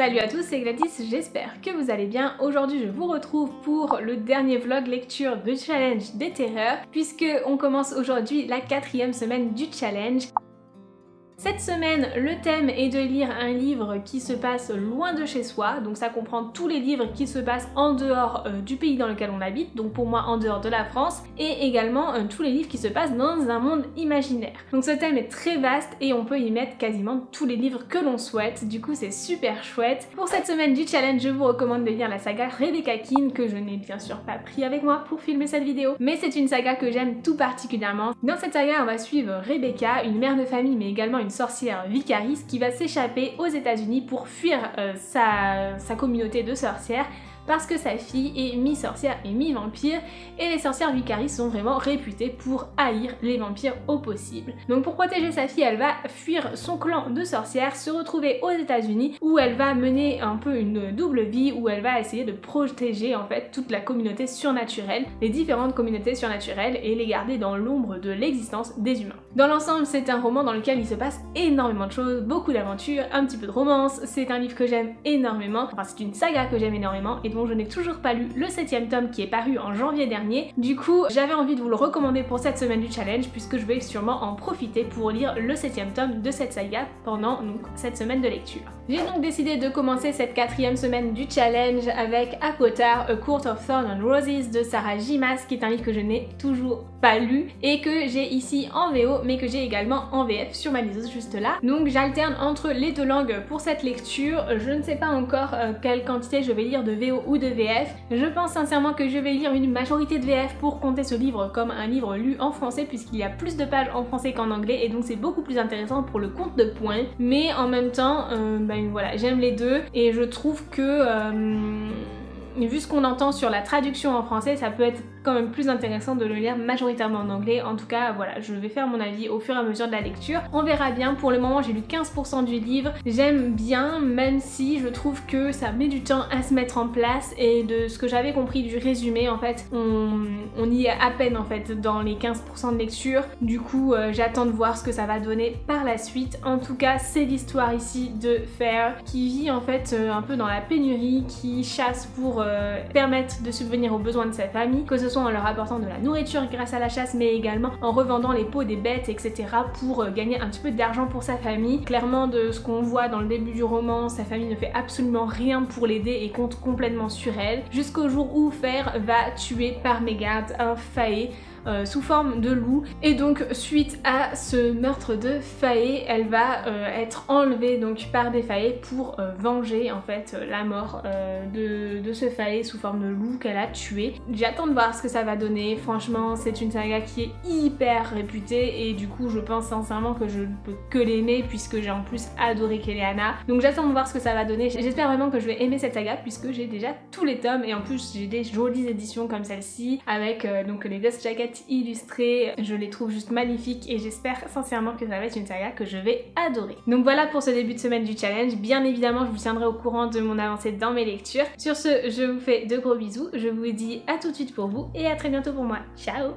Salut à tous, c'est Gladys, j'espère que vous allez bien. Aujourd'hui je vous retrouve pour le dernier vlog lecture de challenge des terreurs puisque on commence aujourd'hui la 4e semaine du challenge. Cette semaine, le thème est de lire un livre qui se passe loin de chez soi, donc ça comprend tous les livres qui se passent en dehors du pays dans lequel on habite, donc pour moi en dehors de la France, et également tous les livres qui se passent dans un monde imaginaire. Donc ce thème est très vaste et on peut y mettre quasiment tous les livres que l'on souhaite, du coup c'est super chouette. Pour cette semaine du challenge, je vous recommande de lire la saga Rebecca Keane, que je n'ai bien sûr pas pris avec moi pour filmer cette vidéo, mais c'est une saga que j'aime tout particulièrement. Dans cette saga, on va suivre Rebecca, une mère de famille mais également une sorcière Vicaris qui va s'échapper aux États-Unis pour fuir sa communauté de sorcières parce que sa fille est mi-sorcière et mi-vampire et les sorcières Vicaris sont vraiment réputées pour haïr les vampires au possible. Donc pour protéger sa fille, elle va fuir son clan de sorcières, se retrouver aux États-Unis où elle va mener un peu une double vie, où elle va essayer de protéger en fait toute la communauté surnaturelle, les différentes communautés surnaturelles et les garder dans l'ombre de l'existence des humains. Dans l'ensemble, c'est un roman dans lequel il se passe énormément de choses, beaucoup d'aventures, un petit peu de romance, c'est un livre que j'aime énormément, enfin c'est une saga que j'aime énormément et dont je n'ai toujours pas lu le 7e tome qui est paru en janvier dernier. Du coup, j'avais envie de vous le recommander pour cette semaine du challenge puisque je vais sûrement en profiter pour lire le 7e tome de cette saga pendant donc cette semaine de lecture. J'ai donc décidé de commencer cette 4e semaine du challenge avec ACOTAR, A Court of Thorns and Roses de Sarah J. Maas, qui est un livre que je n'ai toujours pas lu et que j'ai ici en VO mais que j'ai également en VF sur ma liseuse juste là. Donc j'alterne entre les deux langues pour cette lecture. Je ne sais pas encore quelle quantité je vais lire de VO ou de VF. Je pense sincèrement que je vais lire une majorité de VF pour compter ce livre comme un livre lu en français puisqu'il y a plus de pages en français qu'en anglais et donc c'est beaucoup plus intéressant pour le compte de points. Mais en même temps, voilà, j'aime les deux et je trouve que vu ce qu'on entend sur la traduction en français, ça peut être quand même plus intéressant de le lire majoritairement en anglais. En tout cas, voilà, je vais faire mon avis au fur et à mesure de la lecture. On verra bien. Pour le moment, j'ai lu 15% du livre. J'aime bien, même si je trouve que ça met du temps à se mettre en place et de ce que j'avais compris du résumé, en fait, on y est à peine en fait dans les 15% de lecture. Du coup, j'attends de voir ce que ça va donner par la suite. En tout cas, c'est l'histoire ici de Fair qui vit en fait un peu dans la pénurie, qui chasse pour permettre de subvenir aux besoins de sa famille, que ce soit en leur apportant de la nourriture grâce à la chasse mais également en revendant les peaux des bêtes etc. pour gagner un petit peu d'argent pour sa famille. Clairement, de ce qu'on voit dans le début du roman, sa famille ne fait absolument rien pour l'aider et compte complètement sur elle, jusqu'au jour où Fair va tuer par mégarde un faé sous forme de loup, et donc suite à ce meurtre de faé, elle va être enlevée donc par des faés pour venger en fait la mort de ce faé sous forme de loup qu'elle a tué. J'attends de voir ce que ça va donner. Franchement, c'est une saga qui est hyper réputée et du coup je pense sincèrement que je ne peux que l'aimer puisque j'ai en plus adoré Keleana. Donc j'attends de voir ce que ça va donner. J'espère vraiment que je vais aimer cette saga puisque j'ai déjà tous les tomes et en plus j'ai des jolies éditions comme celle-ci avec donc les Dust Jackets illustrées. Je les trouve juste magnifiques et j'espère sincèrement que ça va être une saga que je vais adorer. Donc voilà pour ce début de semaine du challenge. Bien évidemment, je vous tiendrai au courant de mon avancée dans mes lectures. Sur ce, je vous fais de gros bisous. Je vous dis à tout de suite pour vous et à très bientôt pour moi. Ciao!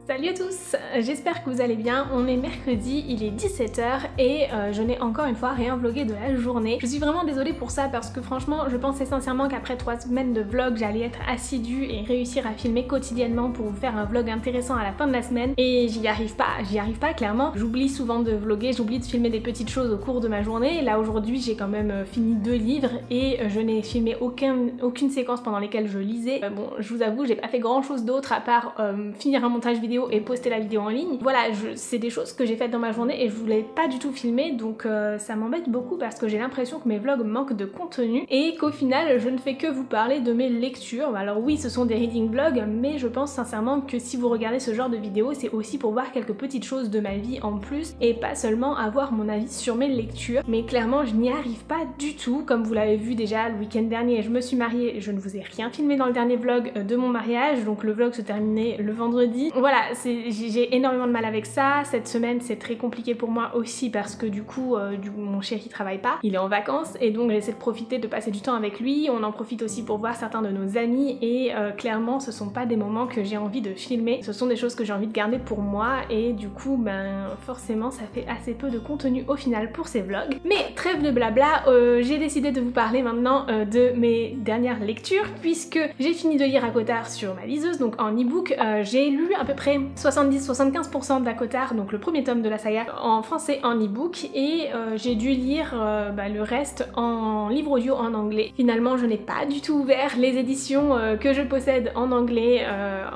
Salut à tous, j'espère que vous allez bien. On est mercredi, il est 17h et je n'ai encore une fois rien vlogué de la journée. Je suis vraiment désolée pour ça parce que franchement je pensais sincèrement qu'après 3 semaines de vlog j'allais être assidue et réussir à filmer quotidiennement pour vous faire un vlog intéressant à la fin de la semaine et j'y arrive pas clairement. J'oublie souvent de vlogger, j'oublie de filmer des petites choses au cours de ma journée. Là aujourd'hui j'ai quand même fini 2 livres et je n'ai filmé aucune séquence pendant lesquelles je lisais. Bon, je vous avoue, j'ai pas fait grand chose d'autre à part finir un montage vidéo et poster la vidéo en ligne. Voilà, c'est des choses que j'ai faites dans ma journée et je voulais pas du tout filmer, donc ça m'embête beaucoup parce que j'ai l'impression que mes vlogs manquent de contenu et qu'au final je ne fais que vous parler de mes lectures. Alors oui, ce sont des reading vlogs, mais je pense sincèrement que si vous regardez ce genre de vidéos, c'est aussi pour voir quelques petites choses de ma vie en plus et pas seulement avoir mon avis sur mes lectures. Mais clairement, je n'y arrive pas du tout. Comme vous l'avez vu déjà, le week-end dernier, je me suis mariée, je ne vous ai rien filmé dans le dernier vlog de mon mariage, donc le vlog se terminait le vendredi. Voilà, j'ai énormément de mal avec ça. Cette semaine c'est très compliqué pour moi aussi parce que du coup mon chéri travaille pas, il est en vacances et donc j'essaie de profiter de passer du temps avec lui. On en profite aussi pour voir certains de nos amis et clairement ce sont pas des moments que j'ai envie de filmer, ce sont des choses que j'ai envie de garder pour moi et du coup ben forcément ça fait assez peu de contenu au final pour ces vlogs. Mais trêve de blabla, j'ai décidé de vous parler maintenant de mes dernières lectures puisque j'ai fini de lire ACOTAR sur ma liseuse, donc en e-book. J'ai lu à peu près 70-75% d'ACOTAR, donc le premier tome de la saga en français en e-book et j'ai dû lire le reste en livre audio en anglais. Finalement je n'ai pas du tout ouvert les éditions que je possède en anglais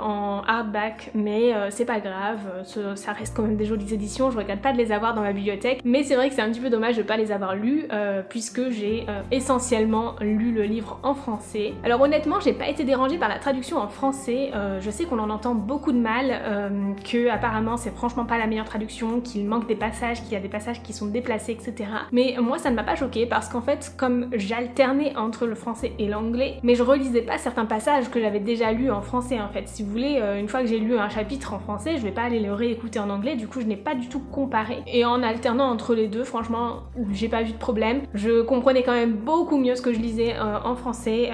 en hardback, mais c'est pas grave, ça reste quand même des jolies éditions, je regrette pas de les avoir dans ma bibliothèque, mais c'est vrai que c'est un petit peu dommage de pas les avoir lus puisque j'ai essentiellement lu le livre en français. Alors honnêtement j'ai pas été dérangée par la traduction en français, je sais qu'on en entend beaucoup de mal, que apparemment c'est franchement pas la meilleure traduction, qu'il manque des passages, qu'il y a des passages qui sont déplacés, etc. Mais moi ça ne m'a pas choquée parce qu'en fait comme j'alternais entre le français et l'anglais, mais je relisais pas certains passages que j'avais déjà lus en français en fait. Si vous voulez, une fois que j'ai lu un chapitre en français, je vais pas aller le réécouter en anglais, du coup je n'ai pas du tout comparé. Et en alternant entre les deux, franchement, j'ai pas vu de problème. Je comprenais quand même beaucoup mieux ce que je lisais en français,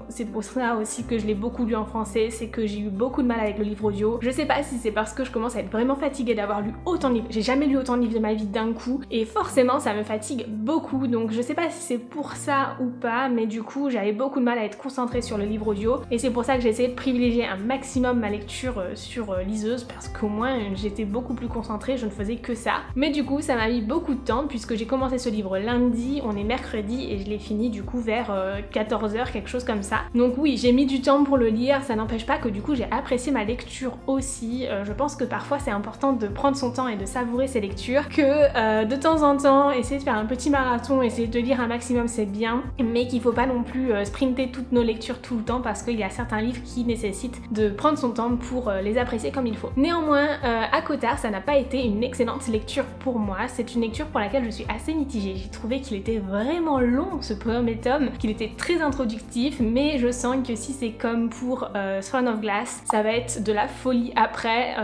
c'est pour ça aussi que je l'ai beaucoup lu en français, c'est que j'ai eu beaucoup de mal avec le livre audio. Je sais pas si c'est parce que je commence à être vraiment fatiguée d'avoir lu autant de livres, j'ai jamais lu autant de livres de ma vie d'un coup, et forcément ça me fatigue beaucoup, donc je sais pas si c'est pour ça ou pas, mais du coup j'avais beaucoup de mal à être concentrée sur le livre audio, et c'est pour ça que j'ai essayé de privilégier un maximum ma lecture sur liseuse, parce qu'au moins j'étais beaucoup plus concentrée, je ne faisais que ça. Mais du coup ça m'a mis beaucoup de temps, puisque j'ai commencé ce livre lundi, on est mercredi, et je l'ai fini du coup vers 14h, quelque chose comme ça. Donc oui, j'ai mis du temps pour le lire, ça n'empêche pas que du coup j'ai apprécié ma lecture aussi. Je pense que parfois c'est important de prendre son temps et de savourer ses lectures, que de temps en temps essayer de faire un petit marathon, essayer de lire un maximum c'est bien, mais qu'il faut pas non plus sprinter toutes nos lectures tout le temps parce qu'il y a certains livres qui nécessitent de prendre son temps pour les apprécier comme il faut. Néanmoins, ACOTAR ça n'a pas été une excellente lecture pour moi, c'est une lecture pour laquelle je suis assez mitigée. J'ai trouvé qu'il était vraiment long ce premier tome, qu'il était très introductif, mais je sens que si c'est comme pour Throne of Glass, ça va être de la folie après.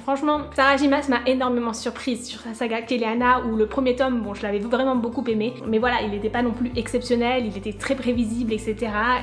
Franchement, Sarah J. Maas m'a énormément surprise sur sa saga Keliana, où le premier tome, bon je l'avais vraiment beaucoup aimé, mais voilà, il n'était pas non plus exceptionnel, il était très prévisible, etc.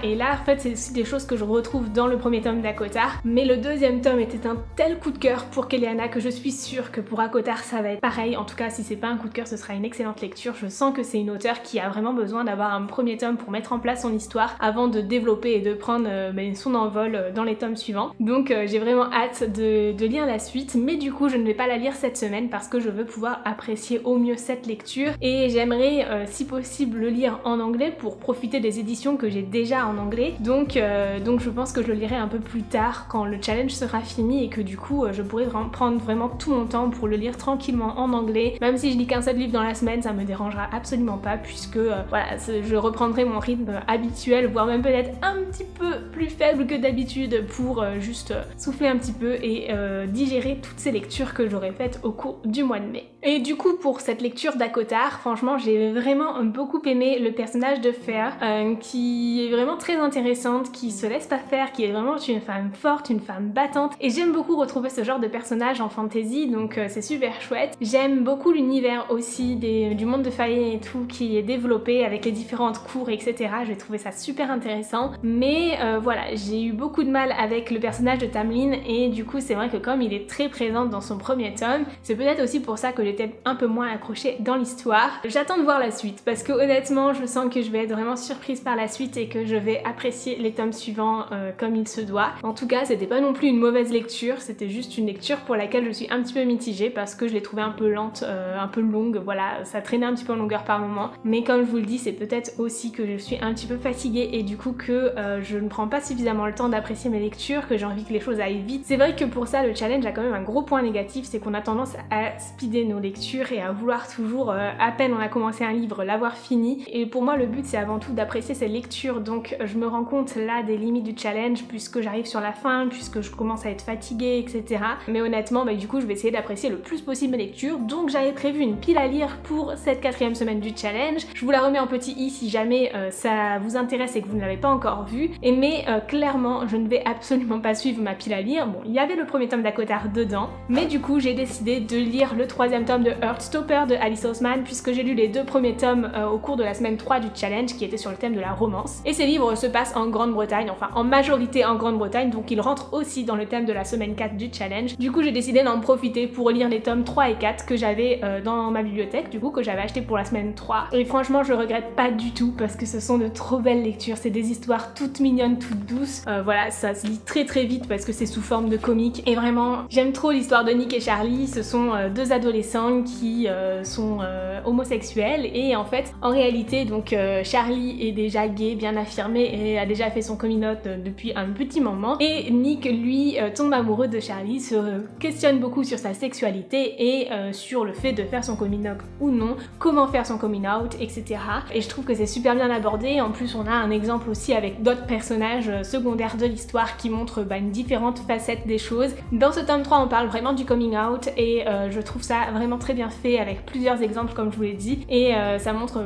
Et là, en fait, c'est aussi des choses que je retrouve dans le premier tome d'ACOTAR, mais le deuxième tome était un tel coup de cœur pour Keliana que je suis sûre que pour ACOTAR ça va être pareil. En tout cas, si c'est pas un coup de cœur, ce sera une excellente lecture. Je sens que c'est une auteure qui a vraiment besoin d'avoir un premier tome pour mettre en place son histoire avant de développer et de prendre son envol dans les tomes suivants. Donc j'ai vraiment hâte de lire la suite, mais du coup je ne vais pas la lire cette semaine parce que je veux pouvoir apprécier au mieux cette lecture et j'aimerais si possible le lire en anglais pour profiter des éditions que j'ai déjà en anglais. Donc je pense que je le lirai un peu plus tard quand le challenge sera fini et que du coup je pourrai prendre vraiment tout mon temps pour le lire tranquillement en anglais. Même si je lis qu'un seul livre dans la semaine, ça me dérangera absolument pas puisque voilà, je reprendrai mon rythme habituel, voire même peut-être un petit peu plus faible que d'habitude pour juste souffler un petit peu et digérer toutes ces lectures que j'aurais faites au cours du mois de mai. Et du coup pour cette lecture d'ACOTAR, franchement j'ai vraiment beaucoup aimé le personnage de Fair qui est vraiment très intéressante, qui se laisse pas faire, qui est vraiment une femme forte, une femme battante, et j'aime beaucoup retrouver ce genre de personnage en fantasy, donc c'est super chouette. J'aime beaucoup l'univers aussi du monde de Faye et tout qui est développé avec les différentes cours, etc. J'ai trouvé ça super intéressant, mais voilà, j'ai eu beaucoup de mal avec le personnage de Tamlin et du coup c'est vrai que comme il est très présent dans son premier tome, c'est peut-être aussi pour ça que j'étais un peu moins accrochée dans l'histoire. J'attends de voir la suite parce que honnêtement je sens que je vais être vraiment surprise par la suite et que je vais apprécier les tomes suivants comme il se doit. En tout cas c'était pas non plus une mauvaise lecture, c'était juste une lecture pour laquelle je suis un petit peu mitigée parce que je l'ai trouvée un peu lente, un peu longue, voilà, ça traînait un petit peu en longueur par moment, mais comme je vous le dis c'est peut-être aussi que je suis un petit peu fatiguée et du coup que je ne prends pas suffisamment le temps d'apprécier mes lectures, que j'ai envie que les choses aillent vite. C'est vrai que pour ça le challenge a quand même un gros point négatif, c'est qu'on a tendance à speeder nos lectures et à vouloir toujours à peine on a commencé un livre l'avoir fini, et pour moi le but c'est avant tout d'apprécier ces lectures, donc je me rends compte là des limites du challenge puisque j'arrive sur la fin, puisque je commence à être fatiguée, etc. Mais honnêtement du coup je vais essayer d'apprécier le plus possible mes lectures, donc j'avais prévu une pile à lire pour cette 4e semaine du challenge. Je vous la remets en petit i si jamais ça vous intéresse et que vous ne l'avez pas encore vue, mais clairement je ne vais absolument pas suivre ma pile à lire. Bon, il y a avait le premier tome d'Akotar dedans, mais du coup j'ai décidé de lire le troisième tome de Heartstopper de Alice Oseman puisque j'ai lu les deux premiers tomes au cours de la semaine 3 du challenge qui était sur le thème de la romance. Et ces livres se passent en Grande-Bretagne, enfin en majorité en Grande-Bretagne, donc ils rentrent aussi dans le thème de la semaine 4 du challenge. Du coup j'ai décidé d'en profiter pour lire les tomes 3 et 4 que j'avais dans ma bibliothèque, du coup que j'avais acheté pour la semaine 3. Et franchement je regrette pas du tout parce que ce sont de trop belles lectures, c'est des histoires toutes mignonnes, toutes douces. Voilà, ça se lit très très vite parce que c'est sous forme de comics et vraiment j'aime trop l'histoire de Nick et Charlie. Ce sont deux adolescents qui sont homosexuels et en fait en réalité donc Charlie est déjà gay bien affirmé et a déjà fait son coming out depuis un petit moment et Nick lui tombe amoureux de Charlie, se questionne beaucoup sur sa sexualité et sur le fait de faire son coming out ou non, comment faire son coming out, etc. Et je trouve que c'est super bien abordé. En plus on a un exemple aussi avec d'autres personnages secondaires de l'histoire qui montrent une différente facette des choses. Dans ce tome 3 on parle vraiment du coming out et je trouve ça vraiment très bien fait avec plusieurs exemples comme je vous l'ai dit et ça montre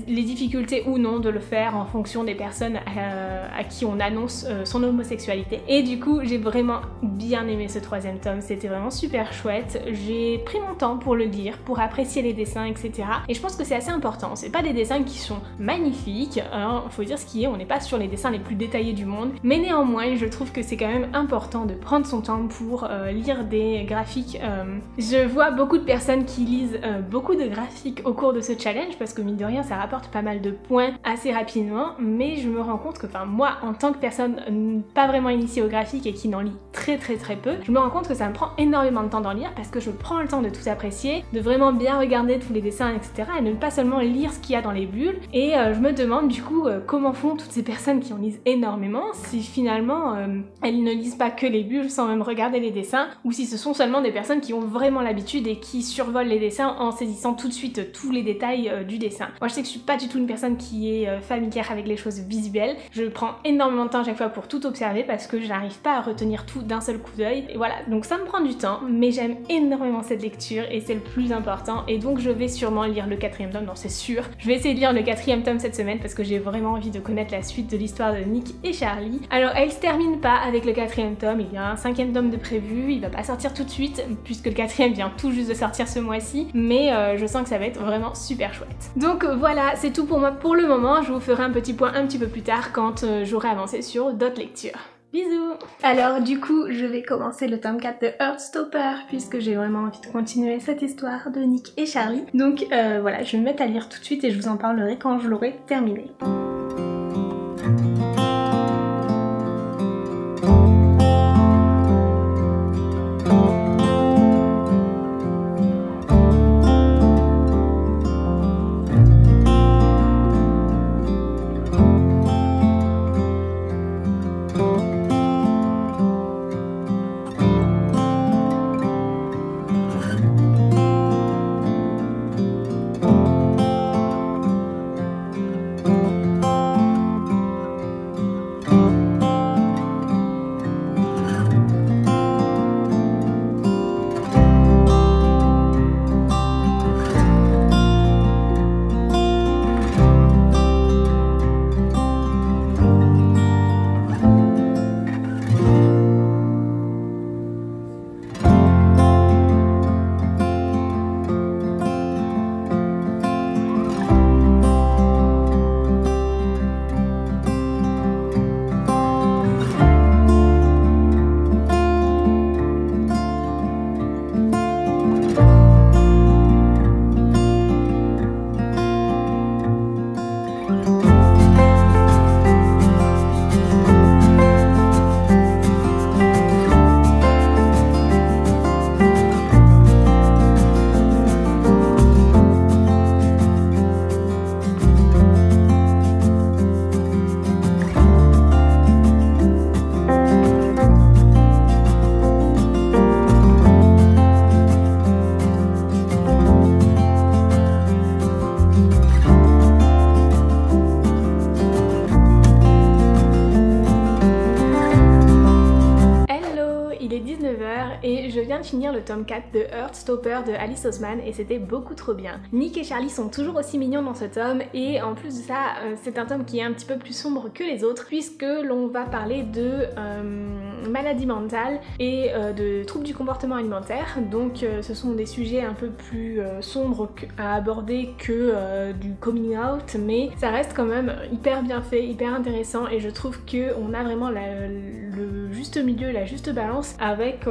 les difficultés ou non de le faire en fonction des personnes à qui on annonce son homosexualité. Et du coup j'ai vraiment bien aimé ce troisième tome, c'était vraiment super chouette. J'ai pris mon temps pour le lire, pour apprécier les dessins, etc. Et je pense que c'est assez important, c'est pas des dessins qui sont magnifiques, hein, faut dire ce qui est, on n'est pas sur les dessins les plus détaillés du monde, mais néanmoins je trouve que c'est quand même important de prendre son temps pour lire des graphiques. Je vois beaucoup de personnes qui lisent beaucoup de graphiques au cours de ce challenge parce que mine de rien ça rapporte pas mal de points assez rapidement, mais je me rends compte que moi en tant que personne pas vraiment initiée au graphique et qui n'en lit très peu, je me rends compte que ça me prend énormément de temps d'en lire parce que je prends le temps de tout apprécier, de vraiment bien regarder tous les dessins, etc. et ne pas seulement lire ce qu'il y a dans les bulles. Et je me demande du coup comment font toutes ces personnes qui en lisent énormément si finalement elles ne lisent pas que les bulles sans même regarder les dessins, ou si ce sont seulement des personnes qui ont vraiment l'habitude et qui survolent les dessins en saisissant tout de suite tous les détails du dessin. Moi je sais que je suis pas du tout une personne qui est familière avec les choses visuelles, je prends énormément de temps à chaque fois pour tout observer parce que je n'arrive pas à retenir tout d'un seul coup d'œil, et voilà, donc ça me prend du temps, mais j'aime énormément cette lecture et c'est le plus important, et donc je vais sûrement lire le quatrième tome, non c'est sûr, je vais essayer de lire le quatrième tome cette semaine parce que j'ai vraiment envie de connaître la suite de l'histoire de Nick et Charlie. Alors elle se termine pas avec le quatrième tome, il y a un cinquième tome de prévu, il va pas sortir tout de suite puisque le quatrième vient tout juste de sortir ce mois-ci, mais je sens que ça va être vraiment super chouette. Donc voilà, c'est tout pour moi pour le moment, je vous ferai un petit point un petit peu plus tard quand j'aurai avancé sur d'autres lectures. Bisous! Alors du coup, je vais commencer le tome 4 de Heartstopper puisque j'ai vraiment envie de continuer cette histoire de Nick et Charlie. Donc voilà, je vais me mettre à lire tout de suite et je vous en parlerai quand je l'aurai terminé. viens de finir le tome 4 de Heartstopper de Alice Oseman et c'était beaucoup trop bien. Nick et Charlie sont toujours aussi mignons dans ce tome et en plus de ça, c'est un tome qui est un petit peu plus sombre que les autres puisque l'on va parler de maladie mentale et de troubles du comportement alimentaire. Donc ce sont des sujets un peu plus sombres à aborder que du coming out, mais ça reste quand même hyper bien fait, hyper intéressant et je trouve qu'on a vraiment le juste milieu, la juste balance avec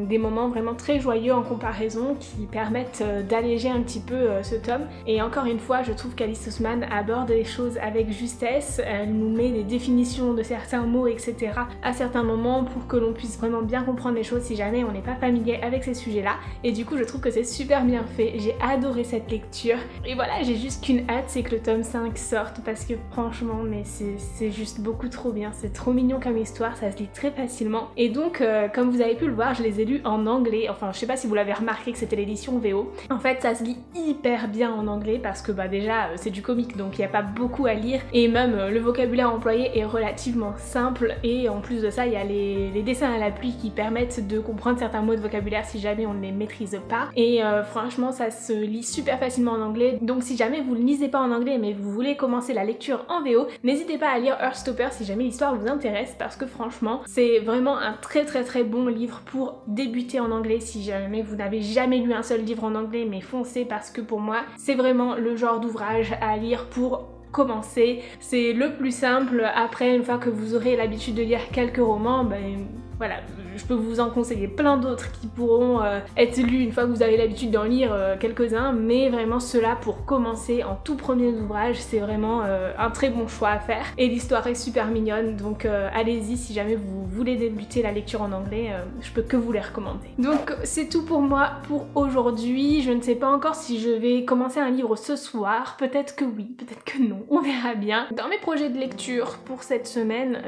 des moments vraiment très joyeux en comparaison qui permettent d'alléger un petit peu ce tome. Et encore une fois, je trouve qu'Alice Oseman aborde les choses avec justesse, elle nous met des définitions de certains mots, etc. à certains moments pour que l'on puisse vraiment bien comprendre les choses si jamais on n'est pas familier avec ces sujets-là. Et du coup, je trouve que c'est super bien fait, j'ai adoré cette lecture. Et voilà, j'ai juste qu'une hâte, c'est que le tome 5 sorte parce que franchement, mais c'est juste beaucoup trop bien, c'est trop mignon comme histoire, ça se lit très facilement. Et donc, comme vous avez pu le voir, je les ai lus en anglais, enfin je sais pas si vous l'avez remarqué que c'était l'édition VO. En fait, ça se lit hyper bien en anglais parce que bah déjà, c'est du comique donc il n'y a pas beaucoup à lire et même le vocabulaire employé est relativement simple et en plus de ça, il y a les dessins à l'appui qui permettent de comprendre certains mots de vocabulaire si jamais on ne les maîtrise pas. Et franchement, ça se lit super facilement en anglais, donc si jamais vous ne lisez pas en anglais mais vous voulez commencer la lecture en VO, n'hésitez pas à lire Heartstopper si jamais l'histoire vous intéresse parce que franchement, c'est vraiment un très bon livre pour débuter en anglais. Si jamais vous n'avez jamais lu un seul livre en anglais, mais foncez parce que pour moi, c'est vraiment le genre d'ouvrage à lire pour commencer. C'est le plus simple. Après, une fois que vous aurez l'habitude de lire quelques romans, ben voilà, je peux vous en conseiller plein d'autres qui pourront être lus une fois que vous avez l'habitude d'en lire quelques-uns, mais vraiment ceux-là pour commencer en tout premier ouvrage, c'est vraiment un très bon choix à faire. Et l'histoire est super mignonne, donc allez-y si jamais vous voulez débuter la lecture en anglais, je peux que vous les recommander. Donc c'est tout pour moi pour aujourd'hui. Je ne sais pas encore si je vais commencer un livre ce soir, peut-être que oui, peut-être que non, on verra bien. Dans mes projets de lecture pour cette semaine,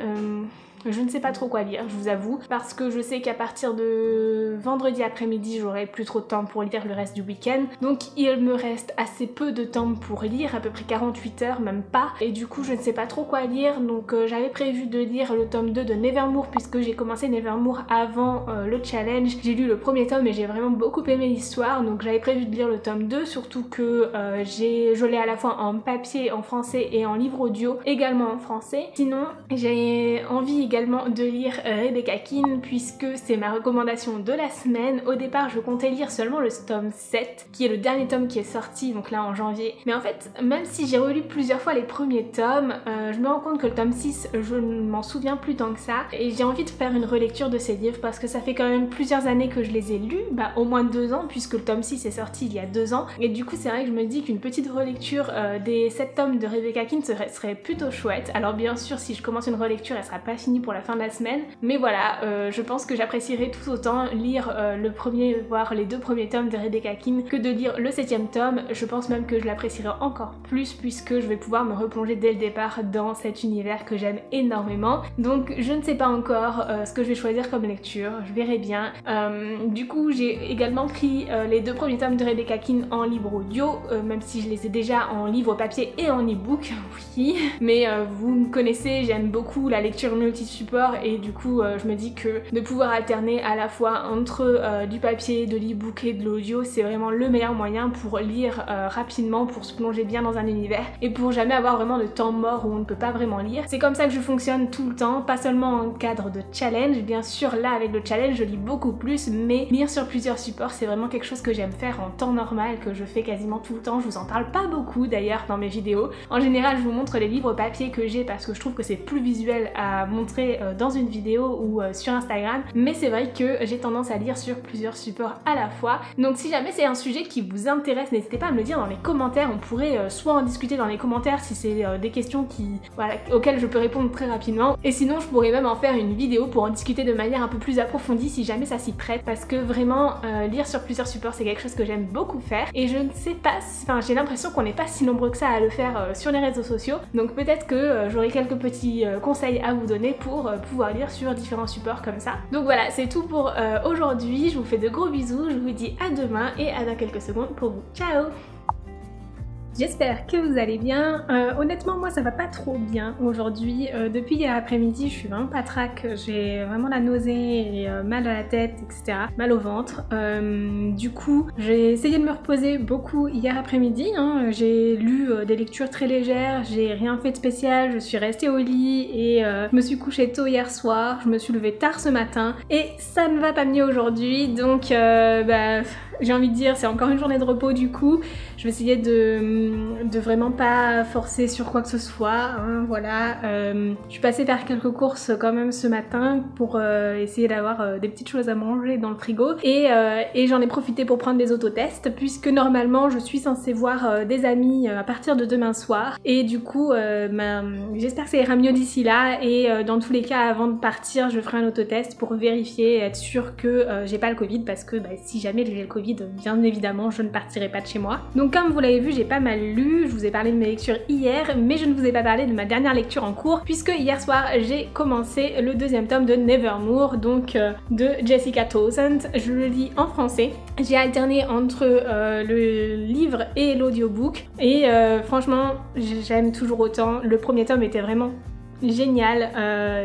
je ne sais pas trop quoi lire, je vous avoue, parce que je sais qu'à partir de vendredi après-midi, j'aurai plus trop de temps pour lire le reste du week-end. Donc il me reste assez peu de temps pour lire, à peu près 48 heures, même pas. Et du coup, je ne sais pas trop quoi lire, donc j'avais prévu de lire le tome 2 de Nevermoor, puisque j'ai commencé Nevermoor avant le challenge. J'ai lu le premier tome et j'ai vraiment beaucoup aimé l'histoire, donc j'avais prévu de lire le tome 2, surtout que je l'ai à la fois en papier, en français et en livre audio, également en français. Sinon, j'ai envie également de lire Rebecca Keane puisque c'est ma recommandation de la semaine. Au départ, je comptais lire seulement le tome 7 qui est le dernier tome qui est sorti donc là en janvier. Mais en fait, même si j'ai relu plusieurs fois les premiers tomes, je me rends compte que le tome 6, je ne m'en souviens plus tant que ça et j'ai envie de faire une relecture de ces livres parce que ça fait quand même plusieurs années que je les ai lus, bah au moins 2 ans puisque le tome 6 est sorti il y a 2 ans et du coup c'est vrai que je me dis qu'une petite relecture des 7 tomes de Rebecca Keane serait plutôt chouette. Alors bien sûr, si je commence une relecture, elle sera pas finie pour la fin de la semaine, mais voilà, je pense que j'apprécierais tout autant lire le premier, voire les 2 premiers tomes de Rebecca Keane que de lire le 7e tome. Je pense même que je l'apprécierais encore plus puisque je vais pouvoir me replonger dès le départ dans cet univers que j'aime énormément. Donc je ne sais pas encore ce que je vais choisir comme lecture, je verrai bien. Du coup j'ai également pris les 2 premiers tomes de Rebecca Keane en livre audio, même si je les ai déjà en livre papier et en e-book, oui, mais vous me connaissez, j'aime beaucoup la lecture multi-support et du coup je me dis que de pouvoir alterner à la fois entre du papier, de l'e-book et de l'audio, c'est vraiment le meilleur moyen pour lire rapidement, pour se plonger bien dans un univers et pour jamais avoir vraiment de temps mort où on ne peut pas vraiment lire. C'est comme ça que je fonctionne tout le temps, pas seulement en cadre de challenge, bien sûr là avec le challenge je lis beaucoup plus, mais lire sur plusieurs supports c'est vraiment quelque chose que j'aime faire en temps normal, que je fais quasiment tout le temps. Je vous en parle pas beaucoup d'ailleurs dans mes vidéos. En général je vous montre les livres papier que j'ai parce que je trouve que c'est plus visuel à montrer dans une vidéo ou sur Instagram, mais c'est vrai que j'ai tendance à lire sur plusieurs supports à la fois. Donc si jamais c'est un sujet qui vous intéresse, n'hésitez pas à me le dire dans les commentaires, on pourrait soit en discuter dans les commentaires si c'est des questions auxquelles je peux répondre très rapidement, et sinon je pourrais même en faire une vidéo pour en discuter de manière un peu plus approfondie si jamais ça s'y prête, parce que vraiment lire sur plusieurs supports c'est quelque chose que j'aime beaucoup faire, et je ne sais pas, enfin j'ai l'impression qu'on n'est pas si nombreux que ça à le faire sur les réseaux sociaux, donc peut-être que j'aurai quelques petits conseils à vous donner pour pouvoir lire sur différents supports comme ça. Donc voilà, c'est tout pour aujourd'hui, je vous fais de gros bisous, je vous dis à demain et à dans quelques secondes pour vous. Ciao! J'espère que vous allez bien. Honnêtement, moi ça va pas trop bien aujourd'hui. Depuis hier après-midi, je suis vraiment patraque. J'ai vraiment la nausée et mal à la tête, etc. Mal au ventre. Du coup, j'ai essayé de me reposer beaucoup hier après-midi. J'ai lu des lectures très légères, j'ai rien fait de spécial. Je suis restée au lit et je me suis couchée tôt hier soir. Je me suis levée tard ce matin et ça ne va pas mieux aujourd'hui. Donc, j'ai envie de dire, c'est encore une journée de repos du coup. Je vais essayer de vraiment pas forcer sur quoi que ce soit, voilà. Je suis passée faire quelques courses quand même ce matin pour essayer d'avoir des petites choses à manger dans le frigo. Et j'en ai profité pour prendre des autotests puisque normalement je suis censée voir des amis à partir de demain soir. Et du coup, j'espère que ça ira mieux d'ici là. Et dans tous les cas, avant de partir, je ferai un autotest pour vérifier et être sûre que j'ai pas le Covid parce que si jamais j'ai le Covid, bien évidemment, je ne partirai pas de chez moi. Donc comme vous l'avez vu, j'ai pas mal lu, je vous ai parlé de mes lectures hier, mais je ne vous ai pas parlé de ma dernière lecture en cours, puisque hier soir, j'ai commencé le deuxième tome de Nevermoor, donc de Jessica Townsend. Je le lis en français. J'ai alterné entre le livre et l'audiobook, et franchement, j'aime toujours autant. Le premier tome était vraiment génial,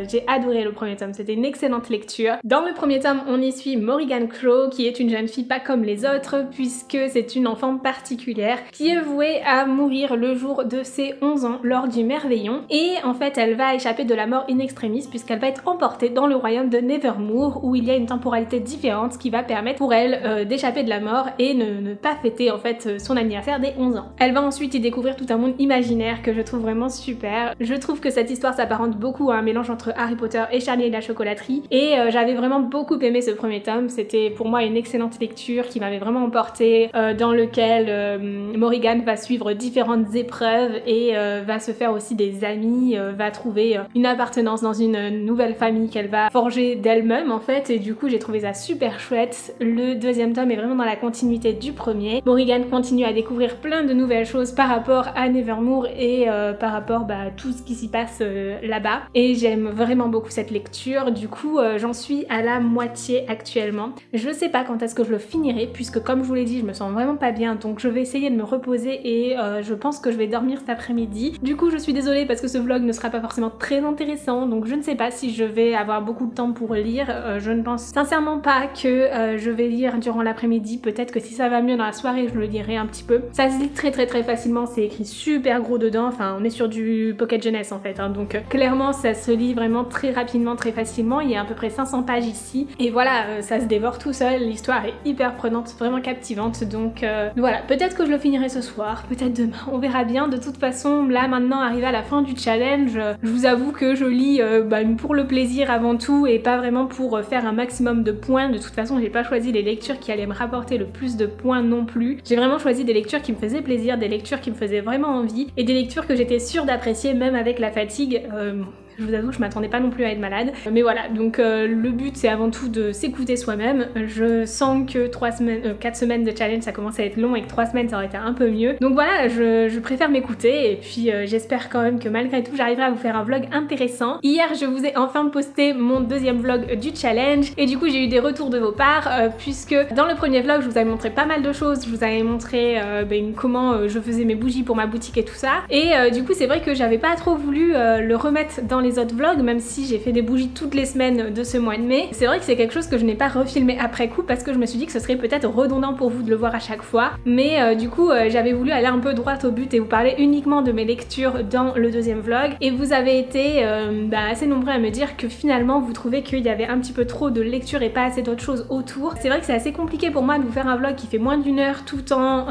j'ai adoré le premier tome, c'était une excellente lecture. Dans le premier tome, on y suit Morrigan Crow, qui est une jeune fille pas comme les autres, puisque c'est une enfant particulière qui est vouée à mourir le jour de ses 11 ans lors du Merveillon. Et en fait, elle va échapper de la mort in extremis, puisqu'elle va être emportée dans le royaume de Nevermoor, où il y a une temporalité différente, ce qui va permettre pour elle d'échapper de la mort et ne pas fêter en fait son anniversaire des 11 ans. Elle va ensuite y découvrir tout un monde imaginaire que je trouve vraiment super. Je trouve que cette histoire s'apparente beaucoup à un mélange entre Harry Potter et Charlie et la chocolaterie, et j'avais vraiment beaucoup aimé ce premier tome. C'était pour moi une excellente lecture qui m'avait vraiment emportée, dans lequel Morrigan va suivre différentes épreuves et va se faire aussi des amis, va trouver une appartenance dans une nouvelle famille qu'elle va forger d'elle-même en fait, et du coup j'ai trouvé ça super chouette. Le deuxième tome est vraiment dans la continuité du premier. Morrigan continue à découvrir plein de nouvelles choses par rapport à Nevermoor et par rapport à tout ce qui s'y passe là-bas, et j'aime vraiment beaucoup cette lecture. Du coup j'en suis à la moitié actuellement. Je sais pas quand est-ce que je le finirai, puisque comme je vous l'ai dit, je me sens vraiment pas bien, donc je vais essayer de me reposer et je pense que je vais dormir cet après-midi. Du coup je suis désolée parce que ce vlog ne sera pas forcément très intéressant, donc je ne sais pas si je vais avoir beaucoup de temps pour lire. Je ne pense sincèrement pas que je vais lire durant l'après-midi. Peut-être que si ça va mieux dans la soirée, je le lirai un petit peu. Ça se lit très facilement, c'est écrit super gros dedans, enfin on est sur du pocket jeunesse en fait, donc clairement ça se lit vraiment très rapidement, très facilement. Il y a à peu près 500 pages ici et voilà, ça se dévore tout seul. L'histoire est hyper prenante, vraiment captivante, donc voilà, peut-être que je le finirai ce soir, peut-être demain, on verra bien. De toute façon là maintenant, arrivé à la fin du challenge, je vous avoue que je lis pour le plaisir avant tout et pas vraiment pour faire un maximum de points. De toute façon j'ai pas choisi les lectures qui allaient me rapporter le plus de points non plus. J'ai vraiment choisi des lectures qui me faisaient plaisir, des lectures qui me faisaient vraiment envie et des lectures que j'étais sûre d'apprécier même avec la fatigue. Je vous avoue que je m'attendais pas non plus à être malade. Mais voilà, donc le but c'est avant tout de s'écouter soi-même. Je sens que 4 semaines de challenge ça commence à être long et que 3 semaines ça aurait été un peu mieux. Donc voilà, je préfère m'écouter et puis j'espère quand même que malgré tout j'arriverai à vous faire un vlog intéressant. Hier je vous ai enfin posté mon deuxième vlog du challenge et du coup j'ai eu des retours de vos parts puisque dans le premier vlog je vous avais montré pas mal de choses. Je vous avais montré comment je faisais mes bougies pour ma boutique et tout ça. Et du coup c'est vrai que j'avais pas trop voulu le remettre dans les autres vlogs, même si j'ai fait des bougies toutes les semaines de ce mois de mai. C'est vrai que c'est quelque chose que je n'ai pas refilmé après coup parce que je me suis dit que ce serait peut-être redondant pour vous de le voir à chaque fois, mais du coup j'avais voulu aller un peu droit au but et vous parler uniquement de mes lectures dans le deuxième vlog, et vous avez été assez nombreux à me dire que finalement vous trouvez qu'il y avait un petit peu trop de lecture et pas assez d'autres choses autour. C'est vrai que c'est assez compliqué pour moi de vous faire un vlog qui fait moins d'1 heure tout en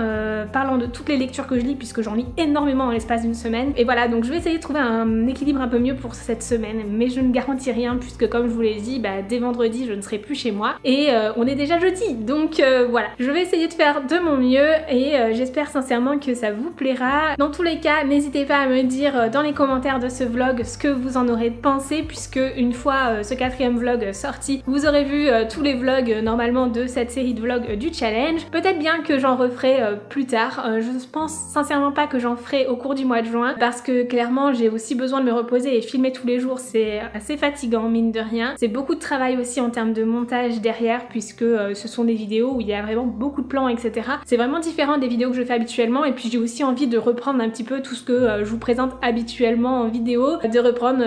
parlant de toutes les lectures que je lis, puisque j'en lis énormément en l'espace d'une semaine. Et voilà, donc je vais essayer de trouver un équilibre un peu mieux pour cette semaine, mais je ne garantis rien puisque comme je vous l'ai dit, dès vendredi je ne serai plus chez moi et on est déjà jeudi, donc voilà, je vais essayer de faire de mon mieux et j'espère sincèrement que ça vous plaira. Dans tous les cas, n'hésitez pas à me dire dans les commentaires de ce vlog ce que vous en aurez pensé, puisque une fois ce 4e vlog sorti, vous aurez vu tous les vlogs normalement de cette série de vlogs du challenge. Peut-être bien que j'en referai plus tard, je pense sincèrement pas que j'en ferai au cours du mois de juin parce que clairement j'ai aussi besoin de me reposer et filmer tous les jours, c'est assez fatigant mine de rien. C'est beaucoup de travail aussi en termes de montage derrière puisque ce sont des vidéos où il y a vraiment beaucoup de plans, etc. C'est vraiment différent des vidéos que je fais habituellement et puis j'ai aussi envie de reprendre un petit peu tout ce que je vous présente habituellement en vidéo, de reprendre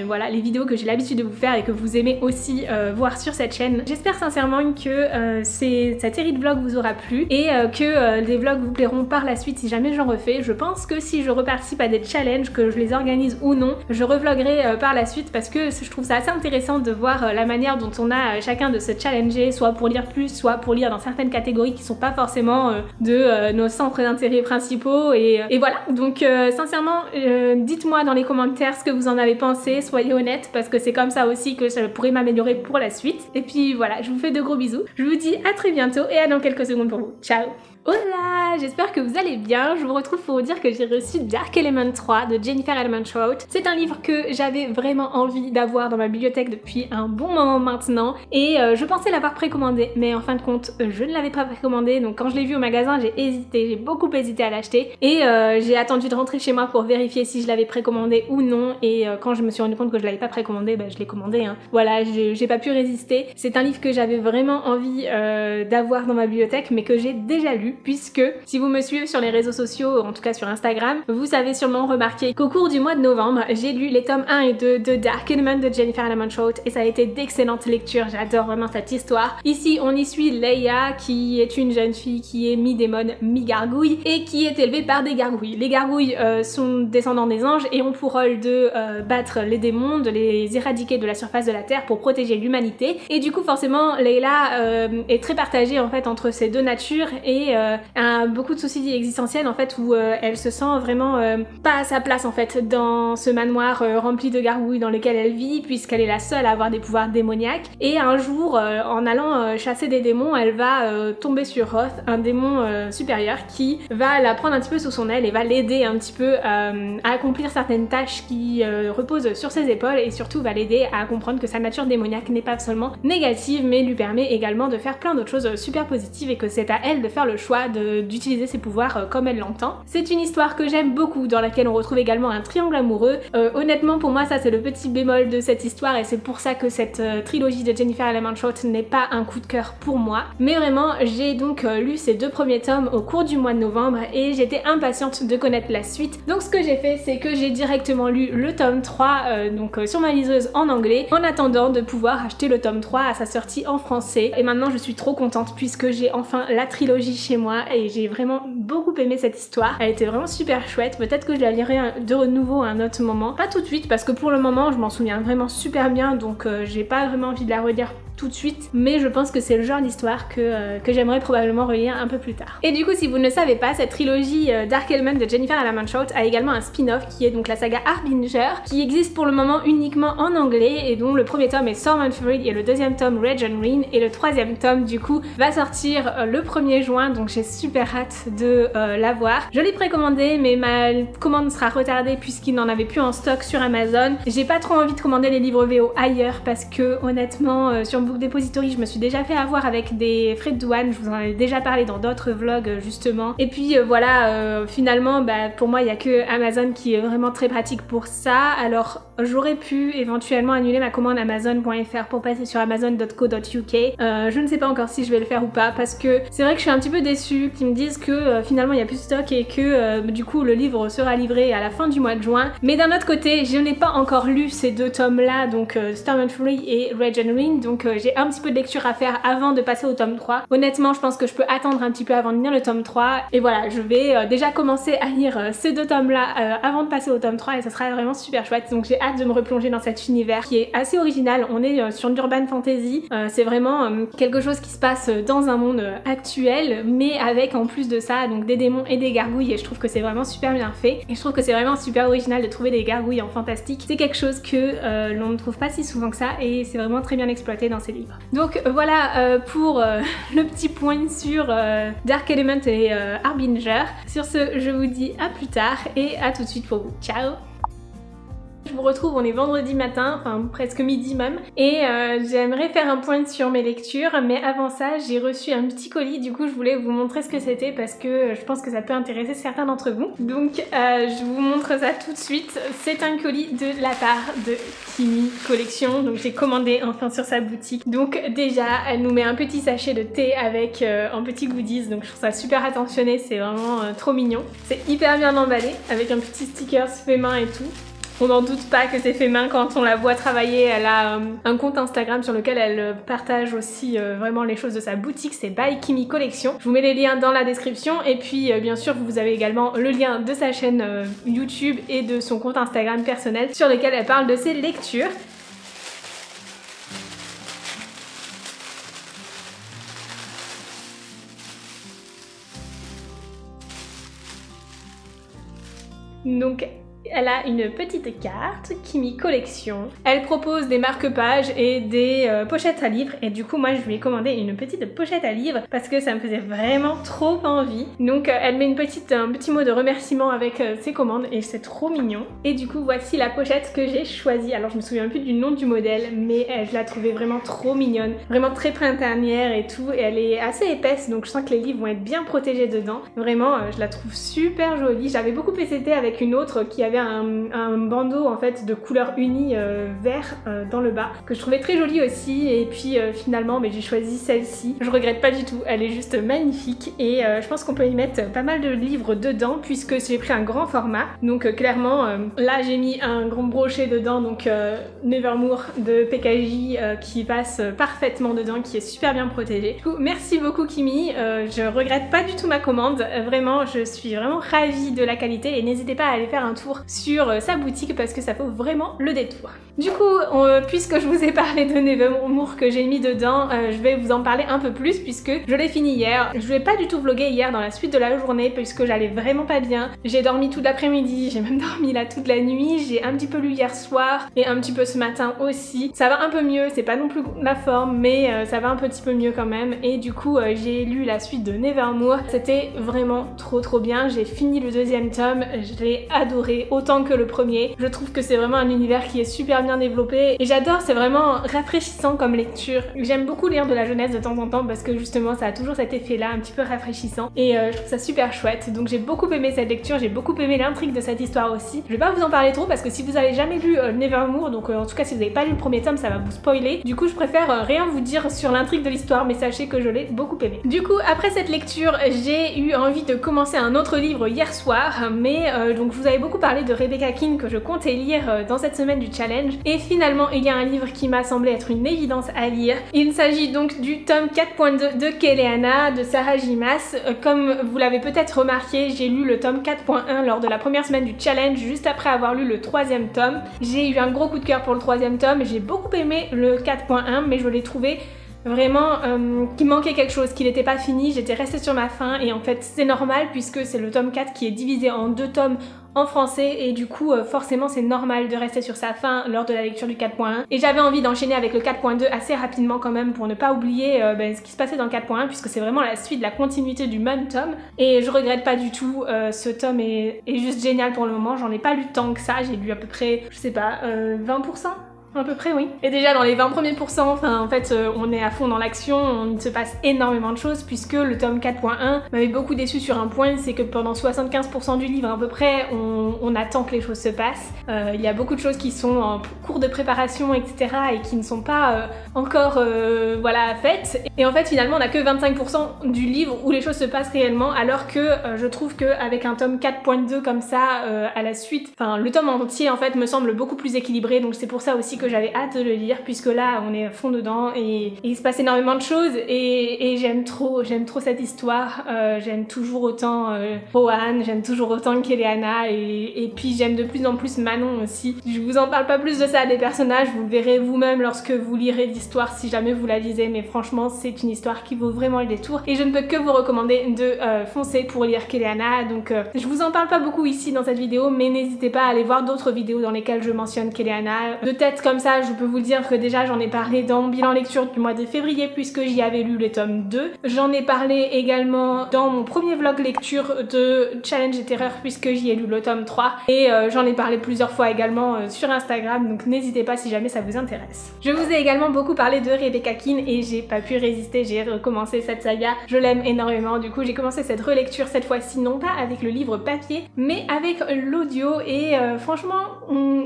voilà, les vidéos que j'ai l'habitude de vous faire et que vous aimez aussi voir sur cette chaîne. J'espère sincèrement que cette série de vlogs vous aura plu et que des vlogs vous plairont par la suite si jamais j'en refais. Je pense que si je reparticipe à des challenges, que je les organise ou non, je revloggerai par la suite parce que je trouve ça assez intéressant de voir la manière dont on a chacun de se challenger, soit pour lire plus, soit pour lire dans certaines catégories qui sont pas forcément de nos centres d'intérêt principaux et voilà. Donc sincèrement, dites-moi dans les commentaires ce que vous en avez pensé, soyez honnêtes parce que c'est comme ça aussi que ça pourrait m'améliorer pour la suite. Et puis voilà, je vous fais de gros bisous, je vous dis à très bientôt et à dans quelques secondes pour vous. Ciao! Hola, j'espère que vous allez bien. Je vous retrouve pour vous dire que j'ai reçu Dark Element 3 de Jennifer Elman-Trout. C'est un livre que j'avais vraiment envie d'avoir dans ma bibliothèque depuis un bon moment maintenant et je pensais l'avoir précommandé, mais en fin de compte je ne l'avais pas précommandé, donc quand je l'ai vu au magasin j'ai hésité, j'ai beaucoup hésité à l'acheter et j'ai attendu de rentrer chez moi pour vérifier si je l'avais précommandé ou non et quand je me suis rendu compte que je l'avais pas précommandé, je l'ai commandé hein. Voilà, j'ai pas pu résister. C'est un livre que j'avais vraiment envie d'avoir dans ma bibliothèque mais que j'ai déjà lu, puisque si vous me suivez sur les réseaux sociaux, en tout cas sur Instagram, vous avez sûrement remarqué qu'au cours du mois de novembre, j'ai lu les tomes 1 et 2 de Dark Element de Jennifer Elman-Trout et ça a été d'excellentes lectures, j'adore vraiment cette histoire. Ici, on y suit Leia, qui est une jeune fille qui est mi-démon, mi-gargouille et qui est élevée par des gargouilles. Les gargouilles sont descendants des anges et ont pour rôle de battre les démons, de les éradiquer de la surface de la Terre pour protéger l'humanité. Et du coup, forcément, Leila est très partagée en fait entre ces deux natures et a beaucoup de soucis existentiels en fait où elle se sent vraiment pas à sa place en fait dans ce manoir rempli de gargouilles dans lequel elle vit, puisqu'elle est la seule à avoir des pouvoirs démoniaques. Et un jour en allant chasser des démons, elle va tomber sur Roth, un démon supérieur qui va la prendre un petit peu sous son aile et va l'aider un petit peu à accomplir certaines tâches qui reposent sur ses épaules et surtout va l'aider à comprendre que sa nature démoniaque n'est pas seulement négative mais lui permet également de faire plein d'autres choses super positives et que c'est à elle de faire le choix d'utiliser ses pouvoirs comme elle l'entend. C'est une histoire que j'aime beaucoup dans laquelle on retrouve également un triangle amoureux. Honnêtement pour moi ça c'est le petit bémol de cette histoire et c'est pour ça que cette trilogie de Jennifer Elman-Trout n'est pas un coup de cœur pour moi. Mais vraiment j'ai donc lu ces deux premiers tomes au cours du mois de novembre et j'étais impatiente de connaître la suite. Donc ce que j'ai fait c'est que j'ai directement lu le tome 3 donc sur ma liseuse en anglais en attendant de pouvoir acheter le tome 3 à sa sortie en français. Et maintenant je suis trop contente puisque j'ai enfin la trilogie chez moi et j'ai vraiment beaucoup aimé cette histoire. Elle était vraiment super chouette. Peut-être que je la lirai de nouveau à un autre moment. Pas tout de suite parce que pour le moment je m'en souviens vraiment super bien donc j'ai pas vraiment envie de la relire tout de suite, mais je pense que c'est le genre d'histoire que j'aimerais probablement relire un peu plus tard. Et du coup, si vous ne le savez pas, cette trilogie Dark Element de Jennifer Elman-Trout a également un spin-off qui est donc la saga Harbinger, qui existe pour le moment uniquement en anglais et dont le premier tome est Storm and Fury et le deuxième tome Rage and Ruin et le troisième tome du coup va sortir le 1er juin, donc j'ai super hâte de l'avoir. Je l'ai précommandé mais ma commande sera retardée puisqu'il n'en avait plus en stock sur Amazon. J'ai pas trop envie de commander les livres VO ailleurs parce que honnêtement sur Book Depository je me suis déjà fait avoir avec des frais de douane, je vous en avais déjà parlé dans d'autres vlogs justement. Et puis voilà, finalement pour moi il n'y a que Amazon qui est vraiment très pratique pour ça. Alors j'aurais pu éventuellement annuler ma commande amazon.fr pour passer sur amazon.co.uk. Je ne sais pas encore si je vais le faire ou pas parce que c'est vrai que je suis un petit peu déçue qu'ils me disent que finalement il n'y a plus de stock et que du coup le livre sera livré à la fin du mois de juin. Mais d'un autre côté je n'ai pas encore lu ces deux tomes là, donc Storm and Fury et Rage and Ruin, donc j'ai un petit peu de lecture à faire avant de passer au tome 3. Honnêtement je pense que je peux attendre un petit peu avant de lire le tome 3 et voilà, je vais déjà commencer à lire ces deux tomes là avant de passer au tome 3 et ça sera vraiment super chouette. Donc j'ai hâte de me replonger dans cet univers qui est assez original. On est sur l'urban fantasy, c'est vraiment quelque chose qui se passe dans un monde actuel mais avec en plus de ça donc des démons et des gargouilles et je trouve que c'est vraiment super bien fait et je trouve que c'est vraiment super original de trouver des gargouilles en fantastique. C'est quelque chose que l'on ne trouve pas si souvent que ça et c'est vraiment très bien exploité dans ces livres. Donc voilà pour le petit point sur Dark Element et Harbinger. Sur ce je vous dis à plus tard et à tout de suite pour vous. Ciao! Je vous retrouve, on est vendredi matin, enfin presque midi même, et j'aimerais faire un point sur mes lectures, mais avant ça j'ai reçu un petit colis, du coup je voulais vous montrer ce que c'était parce que je pense que ça peut intéresser certains d'entre vous. Donc je vous montre ça tout de suite. C'est un colis de la part de Kimi Collection, donc j'ai commandé enfin sur sa boutique. Donc déjà elle nous met un petit sachet de thé avec un petit goodies, donc je trouve ça super attentionné, c'est vraiment trop mignon. C'est hyper bien emballé avec un petit sticker fait main et tout. On n'en doute pas que c'est fait main quand on la voit travailler. Elle a un compte Instagram sur lequel elle partage aussi vraiment les choses de sa boutique, c'est By Kimi Collection. Je vous mets les liens dans la description et puis bien sûr vous avez également le lien de sa chaîne YouTube et de son compte Instagram personnel sur lequel elle parle de ses lectures. Donc elle a une petite carte, Kimi Collection. Elle propose des marque-pages et des pochettes à livres. Et du coup, moi, je lui ai commandé une petite pochette à livres parce que ça me faisait vraiment trop envie. Donc, elle met un petit mot de remerciement avec ses commandes et c'est trop mignon. Et du coup, voici la pochette que j'ai choisie. Alors, je me souviens plus du nom du modèle, mais je la trouvais vraiment trop mignonne. Vraiment très printanière et tout. Et elle est assez épaisse, donc je sens que les livres vont être bien protégés dedans. Vraiment, je la trouve super jolie. J'avais beaucoup hésité avec une autre qui avait un bandeau en fait de couleur unie vert dans le bas que je trouvais très joli aussi, et puis finalement j'ai choisi celle-ci. Je regrette pas du tout, elle est juste magnifique et je pense qu'on peut y mettre pas mal de livres dedans puisque j'ai pris un grand format, donc clairement là j'ai mis un grand brochet dedans, donc Nevermore de PKJ qui passe parfaitement dedans, qui est super bien protégé. Du coup merci beaucoup Kimi, je regrette pas du tout ma commande, vraiment je suis vraiment ravie de la qualité et n'hésitez pas à aller faire un tour sur sa boutique parce que ça vaut vraiment le détour. Du coup, puisque je vous ai parlé de Nevermore que j'ai mis dedans, je vais vous en parler un peu plus puisque je l'ai fini hier. Je vais pas du tout vlogger hier dans la suite de la journée puisque j'allais vraiment pas bien. J'ai dormi toute l'après-midi, j'ai même dormi là toute la nuit, j'ai un petit peu lu hier soir et un petit peu ce matin aussi. Ça va un peu mieux, c'est pas non plus la forme, mais ça va un petit peu mieux quand même. Et du coup, j'ai lu la suite de Nevermore. C'était vraiment trop bien. J'ai fini le deuxième tome, je l'ai adoré autant que le premier. Je trouve que c'est vraiment un univers qui est super bien développé et j'adore, c'est vraiment rafraîchissant comme lecture. J'aime beaucoup lire de la jeunesse de temps en temps parce que justement ça a toujours cet effet là un petit peu rafraîchissant et je trouve ça super chouette. Donc j'ai beaucoup aimé cette lecture, j'ai beaucoup aimé l'intrigue de cette histoire aussi. Je vais pas vous en parler trop parce que si vous avez jamais lu Nevermore, donc en tout cas si vous n'avez pas lu le premier tome ça va vous spoiler. Du coup je préfère rien vous dire sur l'intrigue de l'histoire, mais sachez que je l'ai beaucoup aimé. Du coup après cette lecture j'ai eu envie de commencer un autre livre hier soir, mais donc je vous avais beaucoup parlé de Rebecca King que je comptais lire dans cette semaine du challenge et finalement il y a un livre qui m'a semblé être une évidence à lire. Il s'agit donc du tome 4.2 de Keleana de Sarah J. Maas. Comme vous l'avez peut-être remarqué, j'ai lu le tome 4.1 lors de la première semaine du challenge juste après avoir lu le troisième tome. J'ai eu un gros coup de cœur pour le troisième tome et j'ai beaucoup aimé le 4.1, mais je l'ai trouvé vraiment qu'il manquait quelque chose, qu'il n'était pas fini, j'étais restée sur ma faim et en fait c'est normal puisque c'est le tome 4 qui est divisé en deux tomes en français et du coup forcément c'est normal de rester sur sa faim lors de la lecture du 4.1 et j'avais envie d'enchaîner avec le 4.2 assez rapidement quand même pour ne pas oublier ce qui se passait dans le 4.1 puisque c'est vraiment la suite, la continuité du même tome et je regrette pas du tout, ce tome est juste génial pour le moment. J'en ai pas lu tant que ça, j'ai lu à peu près, je sais pas, 20%? À peu près, oui. Et déjà dans les 20 premiers pourcents, enfin en fait on est à fond dans l'action, il se passe énormément de choses puisque le tome 4.1 m'avait beaucoup déçu sur un point, c'est que pendant 75% du livre à peu près on attend que les choses se passent. Il y a beaucoup de choses qui sont en cours de préparation etc. et qui ne sont pas encore voilà faites. Et en fait finalement on a que 25% du livre où les choses se passent réellement, alors que je trouve qu'avec un tome 4.2 comme ça à la suite, enfin le tome entier en fait me semble beaucoup plus équilibré, donc c'est pour ça aussi que j'avais hâte de le lire puisque là on est à fond dedans et il se passe énormément de choses et j'aime trop cette histoire. J'aime toujours autant Rohan, j'aime toujours autant Keleana et puis j'aime de plus en plus Manon aussi. Je vous en parle pas plus de ça des personnages, vous le verrez vous-même lorsque vous lirez l'histoire si jamais vous la lisez, mais franchement c'est une histoire qui vaut vraiment le détour et je ne peux que vous recommander de foncer pour lire Keleana. Donc je vous en parle pas beaucoup ici dans cette vidéo, mais n'hésitez pas à aller voir d'autres vidéos dans lesquelles je mentionne Keleana de tête comme comme ça, je peux vous dire que déjà j'en ai parlé dans mon bilan lecture du mois de février puisque j'y avais lu les tomes 2. J'en ai parlé également dans mon premier vlog lecture de Challenge des Terreurs puisque j'y ai lu le tome 3 et j'en ai parlé plusieurs fois également sur Instagram, donc n'hésitez pas si jamais ça vous intéresse. Je vous ai également beaucoup parlé de Rebecca Keane et j'ai pas pu résister, j'ai recommencé cette saga, je l'aime énormément, du coup j'ai commencé cette relecture cette fois-ci non pas avec le livre papier mais avec l'audio et franchement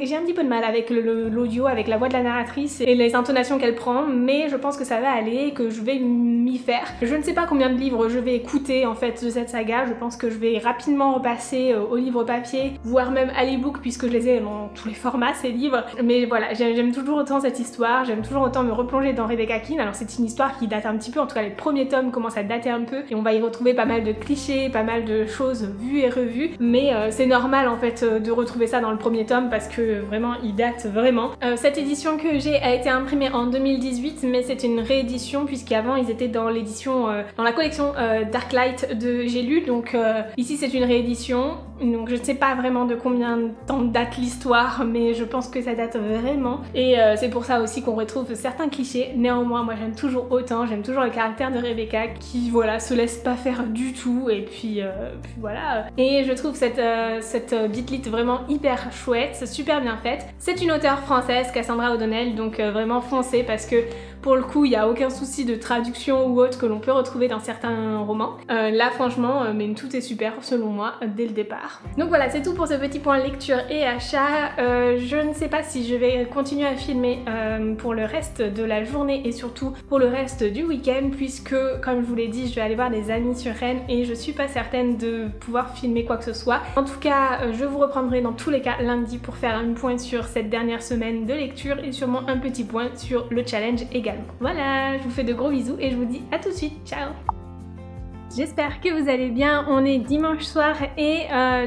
j'ai un petit peu de mal avec l'audio, avec la voix de la narratrice et les intonations qu'elle prend, mais je pense que ça va aller, que je vais m'y faire. Je ne sais pas combien de livres je vais écouter en fait de cette saga, je pense que je vais rapidement repasser au livre papier, voire même à l'ebook puisque je les ai dans tous les formats ces livres, mais voilà, j'aime toujours autant cette histoire, j'aime toujours autant me replonger dans Rebecca Keane. Alors c'est une histoire qui date un petit peu, en tout cas les premiers tomes commencent à dater un peu et on va y retrouver pas mal de clichés, pas mal de choses vues et revues, mais c'est normal en fait de retrouver ça dans le premier tome parce que vraiment il date vraiment. Cette édition que j'ai a été imprimée en 2018 mais c'est une réédition puisqu'avant ils étaient dans l'édition, dans la collection Darklight de J'ai lu, donc ici c'est une réédition, donc je ne sais pas vraiment de combien de temps date l'histoire mais je pense que ça date vraiment et c'est pour ça aussi qu'on retrouve certains clichés. Néanmoins moi j'aime toujours autant, j'aime toujours le caractère de Rebecca qui voilà se laisse pas faire du tout et puis voilà, et je trouve cette bitlit vraiment hyper chouette, c'est super bien faite. C'est une auteure française, Cassandra O'Donnell, donc vraiment foncez parce que pour le coup il n'y a aucun souci de traduction ou autre que l'on peut retrouver dans certains romans. Là franchement mais tout est super selon moi dès le départ. Donc voilà, c'est tout pour ce petit point lecture et achat. Je ne sais pas si je vais continuer à filmer pour le reste de la journée et surtout pour le reste du week-end puisque comme je vous l'ai dit je vais aller voir des amis sur Rennes et je suis pas certaine de pouvoir filmer quoi que ce soit. En tout cas je vous reprendrai dans tous les cas lundi pour faire un point sur cette dernière semaine de lecture et sûrement un petit point sur le challenge également. Voilà, je vous fais de gros bisous et je vous dis à tout de suite, ciao! J'espère que vous allez bien, on est dimanche soir et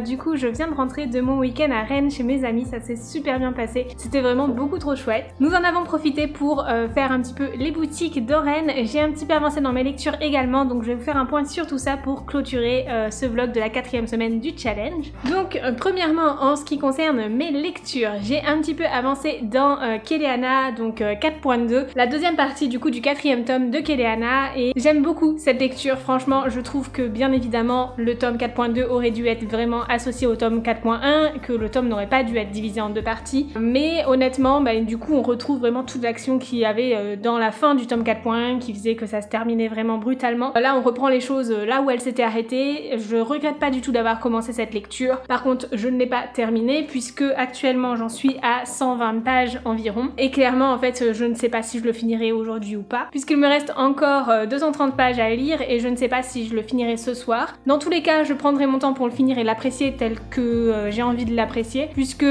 du coup je viens de rentrer de mon week-end à Rennes chez mes amis, ça s'est super bien passé, c'était vraiment beaucoup trop chouette. Nous en avons profité pour faire un petit peu les boutiques de Rennes, j'ai un petit peu avancé dans mes lectures également donc je vais vous faire un point sur tout ça pour clôturer ce vlog de la 4e semaine du challenge. Donc premièrement en ce qui concerne mes lectures, j'ai un petit peu avancé dans Keleana, donc 4.2, la deuxième partie du coup du 4e tome de Keleana et j'aime beaucoup cette lecture, franchement je trouve que bien évidemment le tome 4.2 aurait dû être vraiment associé au tome 4.1, que le tome n'aurait pas dû être divisé en deux parties, mais honnêtement du coup on retrouve vraiment toute l'action qu'il y avait dans la fin du tome 4.1 qui faisait que ça se terminait vraiment brutalement. Là on reprend les choses là où elles s'étaient arrêtées, je regrette pas du tout d'avoir commencé cette lecture, par contre je ne l'ai pas terminée puisque actuellement j'en suis à 120 pages environ et clairement en fait je ne sais pas si je le finirai aujourd'hui ou pas puisqu'il me reste encore 230 pages à lire et je ne sais pas si je le finirai ce soir. Dans tous les cas je prendrai mon temps pour le finir et l'apprécier tel que j'ai envie de l'apprécier puisque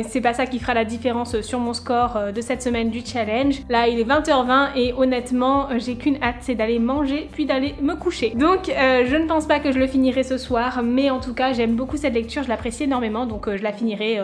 c'est pas ça qui fera la différence sur mon score de cette semaine du challenge. Là il est 20h20 et honnêtement j'ai qu'une hâte, c'est d'aller manger puis d'aller me coucher. Donc je ne pense pas que je le finirai ce soir mais en tout cas j'aime beaucoup cette lecture, je l'apprécie énormément donc je la finirai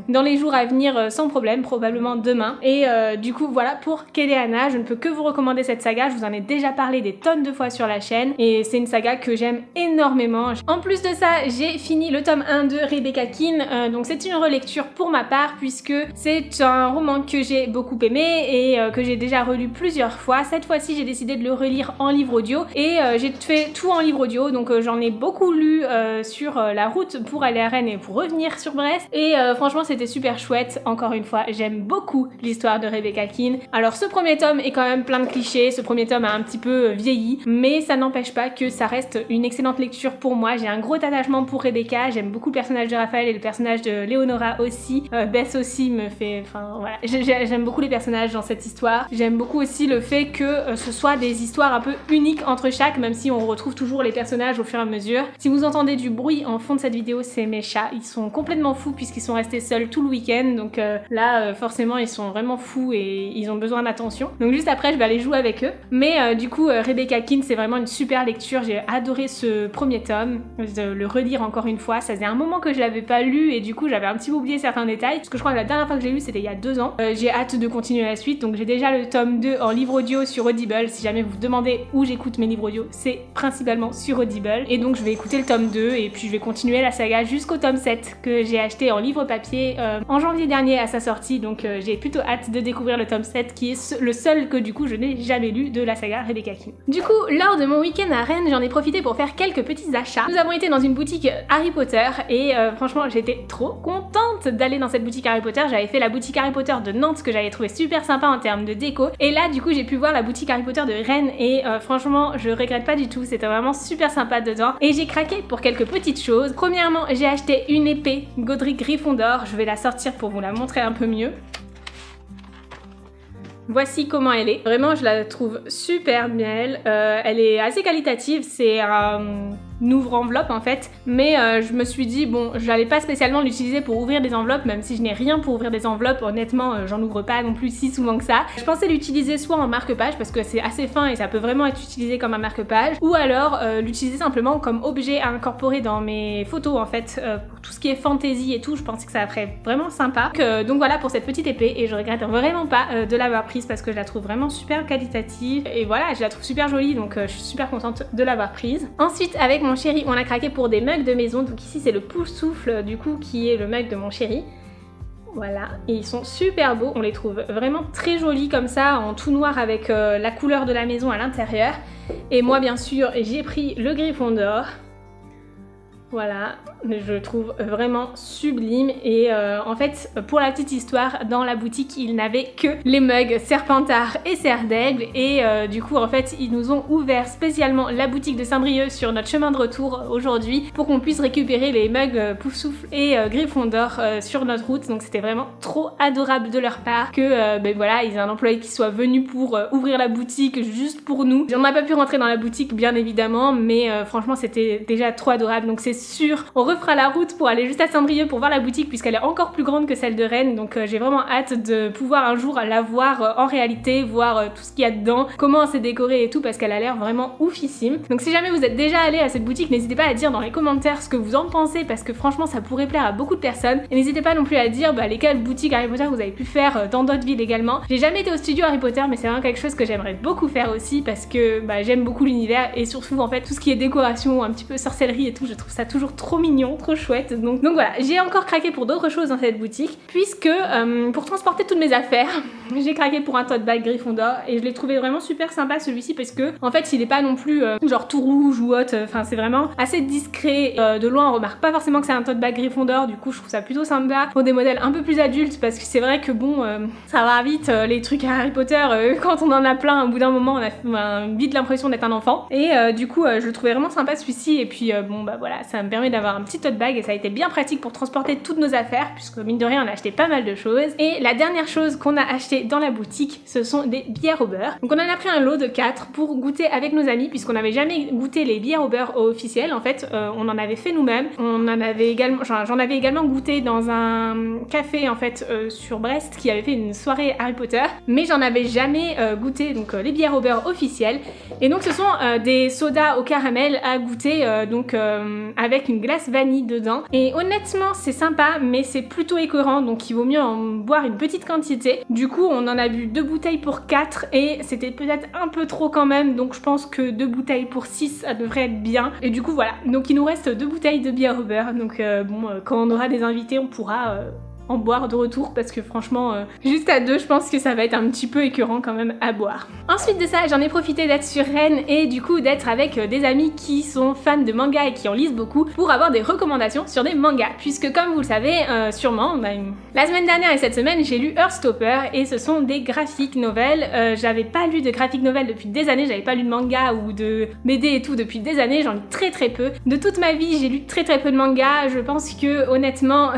dans les jours à venir sans problème, probablement demain. Et du coup voilà pour Keleana, je ne peux que vous recommander cette saga, je vous en ai déjà parlé des tonnes de fois sur la chaîne et c'est une saga que j'aime énormément. En plus de ça, j'ai fini le tome 1 de Rebecca Keane, donc c'est une relecture pour ma part puisque c'est un roman que j'ai beaucoup aimé et que j'ai déjà relu plusieurs fois. Cette fois-ci, j'ai décidé de le relire en livre audio et j'ai fait tout en livre audio, donc j'en ai beaucoup lu sur la route pour aller à Rennes et pour revenir sur Brest et franchement c'était super chouette. Encore une fois, j'aime beaucoup l'histoire de Rebecca Keane. Alors ce premier tome est quand même plein de clichés, ce premier tome a un petit peu vieilli, mais ça n'empêche pas que ça reste une excellente lecture pour moi. J'ai un gros attachement pour Rebecca, j'aime beaucoup le personnage de Raphaël et le personnage de Leonora aussi. Bess aussi me fait... Enfin voilà, j'aime beaucoup les personnages dans cette histoire. J'aime beaucoup aussi le fait que ce soit des histoires un peu uniques entre chaque, même si on retrouve toujours les personnages au fur et à mesure. Si vous entendez du bruit en fond de cette vidéo, c'est mes chats. Ils sont complètement fous puisqu'ils sont restés seuls tout le week-end, donc là forcément ils sont vraiment fous et ils ont besoin d'attention. Donc juste après je vais aller jouer avec eux. Mais du coup Rebecca Keane c'est vraiment une super lecture, j'ai adoré ce premier tome, de le relire encore une fois. Ça faisait un moment que je l'avais pas lu et du coup j'avais un petit peu oublié certains détails, parce que je crois que la dernière fois que j'ai lu c'était il y a 2 ans. J'ai hâte de continuer la suite, donc j'ai déjà le tome 2 en livre audio sur Audible. Si jamais vous vous demandez où j'écoute mes livres audio, c'est principalement sur Audible, et donc je vais écouter le tome 2 et puis je vais continuer la saga jusqu'au tome 7 que j'ai acheté en livre papier en janvier dernier à sa sortie, donc j'ai plutôt hâte de découvrir le tome 7 qui est le seul que du coup je n'ai jamais lu de la saga Rebecca King. Du coup, lors de mon week-end à Rennes, j'en ai profité pour faire quelques petits achats. Nous avons été dans une boutique Harry Potter et franchement j'étais trop contente d'aller dans cette boutique Harry Potter. J'avais fait la boutique Harry Potter de Nantes que j'avais trouvé super sympa en termes de déco, et là du coup j'ai pu voir la boutique Harry Potter de Rennes et franchement je regrette pas du tout, c'était vraiment super sympa dedans et j'ai craqué pour quelques petites choses. Premièrement, j'ai acheté une épée Godric Gryffondor, je vais la sortir pour vous la montrer un peu mieux. Voici comment elle est. Vraiment, je la trouve super belle. Elle est assez qualitative. C'est une ouvre-enveloppe en fait. Mais je me suis dit, bon, j'allais pas spécialement l'utiliser pour ouvrir des enveloppes, même si je n'ai rien pour ouvrir des enveloppes. Honnêtement, j'en ouvre pas non plus si souvent que ça. Je pensais l'utiliser soit en marque-page, parce que c'est assez fin et ça peut vraiment être utilisé comme un marque-page, ou alors l'utiliser simplement comme objet à incorporer dans mes photos en fait. Pour tout ce qui est fantasy et tout, je pensais que ça ferait vraiment sympa. Donc voilà pour cette petite épée, et je regrette vraiment pas de l'avoir prise parce que je la trouve vraiment super qualitative et voilà, je la trouve super jolie, donc je suis super contente de l'avoir prise. Ensuite, avec mon chéri, on a craqué pour des mugs de maison. Donc ici c'est le Poufsouffle du coup qui est le mug de mon chéri. Voilà, et ils sont super beaux, on les trouve vraiment très jolis comme ça, en tout noir avec la couleur de la maison à l'intérieur. Et moi bien sûr j'ai pris le Gryffondor. Voilà, je trouve vraiment sublime et en fait pour la petite histoire, dans la boutique ils n'avaient que les mugs Serpentard et Serre d'Aigle et du coup en fait ils nous ont ouvert spécialement la boutique de Saint-Brieuc sur notre chemin de retour aujourd'hui pour qu'on puisse récupérer les mugs Poufsouffle et Gryffondor sur notre route. Donc c'était vraiment trop adorable de leur part que ben voilà, ils aient un employé qui soit venu pour ouvrir la boutique juste pour nous. On n'a pas pu rentrer dans la boutique bien évidemment, mais franchement c'était déjà trop adorable, donc c'est sûr on refera la route pour aller juste à Saint-Brieuc pour voir la boutique puisqu'elle est encore plus grande que celle de Rennes, donc j'ai vraiment hâte de pouvoir un jour la voir en réalité, voir tout ce qu'il y a dedans, comment c'est décoré et tout, parce qu'elle a l'air vraiment oufissime. Donc si jamais vous êtes déjà allé à cette boutique, n'hésitez pas à dire dans les commentaires ce que vous en pensez, parce que franchement ça pourrait plaire à beaucoup de personnes, et n'hésitez pas non plus à dire lesquelles boutiques Harry Potter vous avez pu faire dans d'autres villes également. J'ai jamais été au studio Harry Potter, mais c'est vraiment quelque chose que j'aimerais beaucoup faire aussi parce que j'aime beaucoup l'univers et surtout en fait tout ce qui est décoration, un petit peu sorcellerie et tout, je trouve ça toujours trop mignon, trop chouette. Donc voilà, j'ai encore craqué pour d'autres choses dans cette boutique, puisque pour transporter toutes mes affaires, j'ai craqué pour un tote bag Gryffondor et je l'ai trouvé vraiment super sympa celui-ci, parce que en fait il est pas non plus genre tout rouge ou autre, enfin c'est vraiment assez discret. De loin on remarque pas forcément que c'est un tote bag Gryffondor, du coup je trouve ça plutôt sympa pour des modèles un peu plus adultes, parce que c'est vrai que bon ça va vite les trucs à Harry Potter, quand on en a plein au bout d'un moment on a vite l'impression d'être un enfant, et du coup je le trouvais vraiment sympa celui-ci, et puis bon voilà, ça me permet d'avoir un petit tote bag et ça a été bien pratique pour transporter toutes nos affaires, puisque mine de rien on a acheté pas mal de choses. Et la dernière chose qu'on a acheté dans la boutique, ce sont des bières au beurre. Donc on en a pris un lot de 4 pour goûter avec nos amis, puisqu'on n'avait jamais goûté les bières au beurre officielles en fait, on en avait fait nous-mêmes. On en avait également, j'en avais également goûté dans un café en fait sur Brest qui avait fait une soirée Harry Potter, mais j'en avais jamais goûté donc les bières au beurre officielles. Et donc ce sont des sodas au caramel à goûter donc avec une glace vanille dedans, et honnêtement c'est sympa mais c'est plutôt écœurant, donc il vaut mieux en boire une petite quantité. Du coup on en a bu 2 bouteilles pour 4 et c'était peut-être un peu trop quand même, donc je pense que 2 bouteilles pour 6 ça devrait être bien. Et du coup voilà, donc il nous reste 2 bouteilles de bière au beurre, donc bon quand on aura des invités on pourra en boire de retour, parce que franchement juste à 2 je pense que ça va être un petit peu écœurant quand même à boire. Ensuite de ça j'en ai profité d'être sur Rennes et du coup d'être avec des amis qui sont fans de manga et qui en lisent beaucoup pour avoir des recommandations sur des mangas, puisque comme vous le savez sûrement la semaine dernière et cette semaine j'ai lu Heartstopper et ce sont des graphic novels. J'avais pas lu de graphic novel depuis des années, j'avais pas lu de manga ou de BD et tout depuis des années, j'en lis très peu. De toute ma vie j'ai lu très peu de mangas, je pense que honnêtement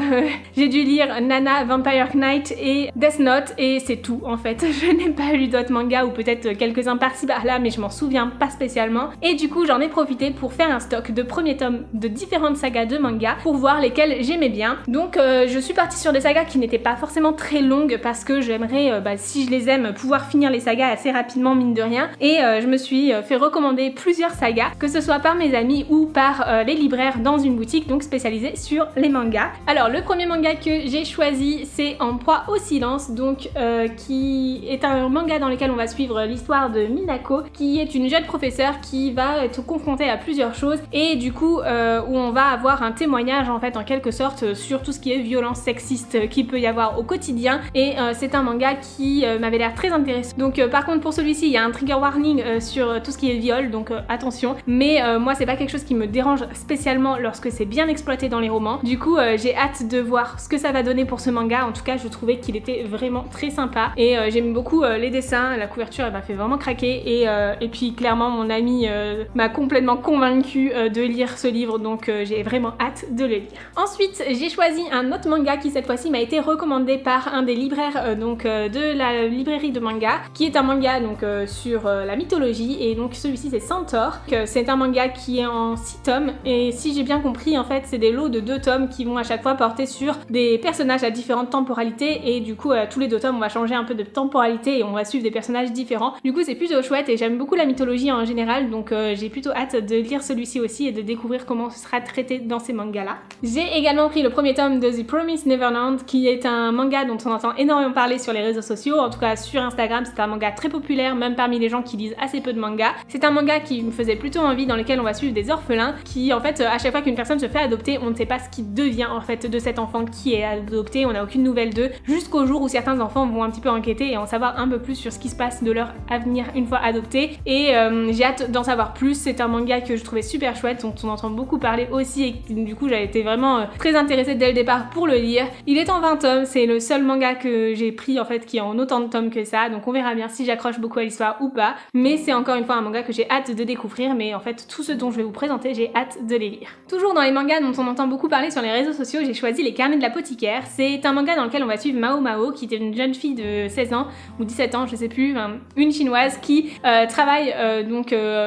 j'ai dû lire Nana, Vampire Knight et Death Note et c'est tout en fait. Je n'ai pas lu d'autres mangas ou peut-être quelques-uns par-ci par-là mais je m'en souviens pas spécialement et du coup j'en ai profité pour faire un stock de premiers tomes de différentes sagas de manga pour voir lesquels j'aimais bien. Donc je suis partie sur des sagas qui n'étaient pas forcément très longues parce que j'aimerais, si je les aime, pouvoir finir les sagas assez rapidement mine de rien et je me suis fait recommander plusieurs sagas, que ce soit par mes amis ou par les libraires dans une boutique donc spécialisée sur les mangas. Alors le premier manga que j'ai choisi c'est En proie au silence, donc qui est un manga dans lequel on va suivre l'histoire de Minako qui est une jeune professeure qui va être confrontée à plusieurs choses et du coup où on va avoir un témoignage en fait en quelque sorte sur tout ce qui est violence sexiste qu'il peut y avoir au quotidien et c'est un manga qui m'avait l'air très intéressant. Donc par contre pour celui-ci il y a un trigger warning sur tout ce qui est viol donc attention, mais moi c'est pas quelque chose qui me dérange spécialement lorsque c'est bien exploité dans les romans. Du coup j'ai hâte de voir ce que ça va donner pour ce manga. En tout cas je trouvais qu'il était vraiment très sympa et j'aime beaucoup les dessins, la couverture elle m'a fait vraiment craquer et puis clairement mon ami m'a complètement convaincue de lire ce livre donc j'ai vraiment hâte de le lire. Ensuite j'ai choisi un autre manga qui cette fois-ci m'a été recommandé par un des libraires de la librairie de manga qui est un manga donc sur la mythologie et donc celui-ci c'est Centaure. C'est un manga qui est en 6 tomes et si j'ai bien compris en fait c'est des lots de 2 tomes qui vont à chaque fois porter sur des personnages à différentes temporalités et du coup tous les 2 tomes on va changer un peu de temporalité et on va suivre des personnages différents. Du coup c'est plutôt chouette et j'aime beaucoup la mythologie en général donc j'ai plutôt hâte de lire celui-ci aussi et de découvrir comment ce sera traité dans ces mangas là. J'ai également pris le premier tome de The Promised Neverland qui est un manga dont on entend énormément parler sur les réseaux sociaux, en tout cas sur Instagram. C'est un manga très populaire même parmi les gens qui lisent assez peu de mangas. C'est un manga qui me faisait plutôt envie dans lequel on va suivre des orphelins qui en fait à chaque fois qu'une personne se fait adopter on ne sait pas ce qui devient en fait de cet enfant qui est adopté, on n'a aucune nouvelle d'eux jusqu'au jour où certains enfants vont un petit peu enquêter et en savoir un peu plus sur ce qui se passe de leur avenir une fois adoptés et j'ai hâte d'en savoir plus. C'est un manga que je trouvais super chouette dont on entend beaucoup parler aussi et du coup j'avais été vraiment très intéressée dès le départ pour le lire. Il est en 20 tomes, c'est le seul manga que j'ai pris en fait qui est en autant de tomes que ça donc on verra bien si j'accroche beaucoup à l'histoire ou pas mais c'est encore une fois un manga que j'ai hâte de découvrir mais en fait tout ce dont je vais vous présenter j'ai hâte de les lire. Toujours dans les mangas dont on entend beaucoup parler sur les réseaux sociaux j'ai choisi Les Carnets de l'apothicaire. C'est un manga dans lequel on va suivre Mao Mao qui était une jeune fille de 16 ans ou 17 ans je sais plus, une chinoise qui travaille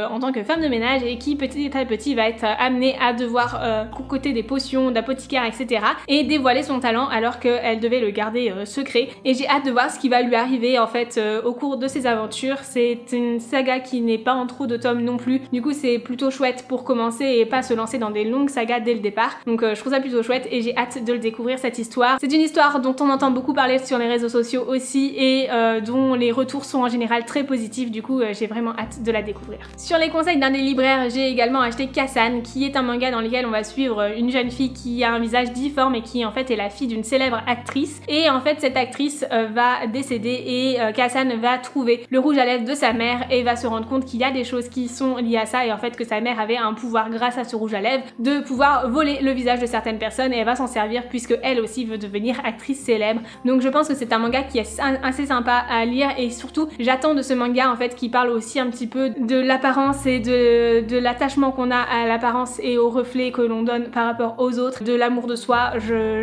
en tant que femme de ménage et qui petit à petit va être amenée à devoir concocter des potions d'apothicaire etc et dévoiler son talent alors qu'elle devait le garder secret et j'ai hâte de voir ce qui va lui arriver en fait au cours de ses aventures. C'est une saga qui n'est pas en trop de tomes non plus du coup c'est plutôt chouette pour commencer et pas se lancer dans des longues sagas dès le départ donc je trouve ça plutôt chouette et j'ai hâte de le découvrir cette histoire. C'est une histoire dont on entend beaucoup parler sur les réseaux sociaux aussi et dont les retours sont en général très positifs du coup j'ai vraiment hâte de la découvrir. Sur les conseils d'un des libraires j'ai également acheté Kassan qui est un manga dans lequel on va suivre une jeune fille qui a un visage difforme et qui en fait est la fille d'une célèbre actrice et en fait cette actrice va décéder et Kassan va trouver le rouge à lèvres de sa mère et va se rendre compte qu'il y a des choses qui sont liées à ça et en fait que sa mère avait un pouvoir grâce à ce rouge à lèvres de pouvoir voler le visage de certaines personnes et elle va s'en servir puisque elle aussi veut devenir actrice célèbre. Donc je pense que c'est un manga qui est assez sympa à lire et surtout j'attends de ce manga en fait qui parle aussi un petit peu de l'apparence et de l'attachement qu'on a à l'apparence et au reflet que l'on donne par rapport aux autres, de l'amour de soi.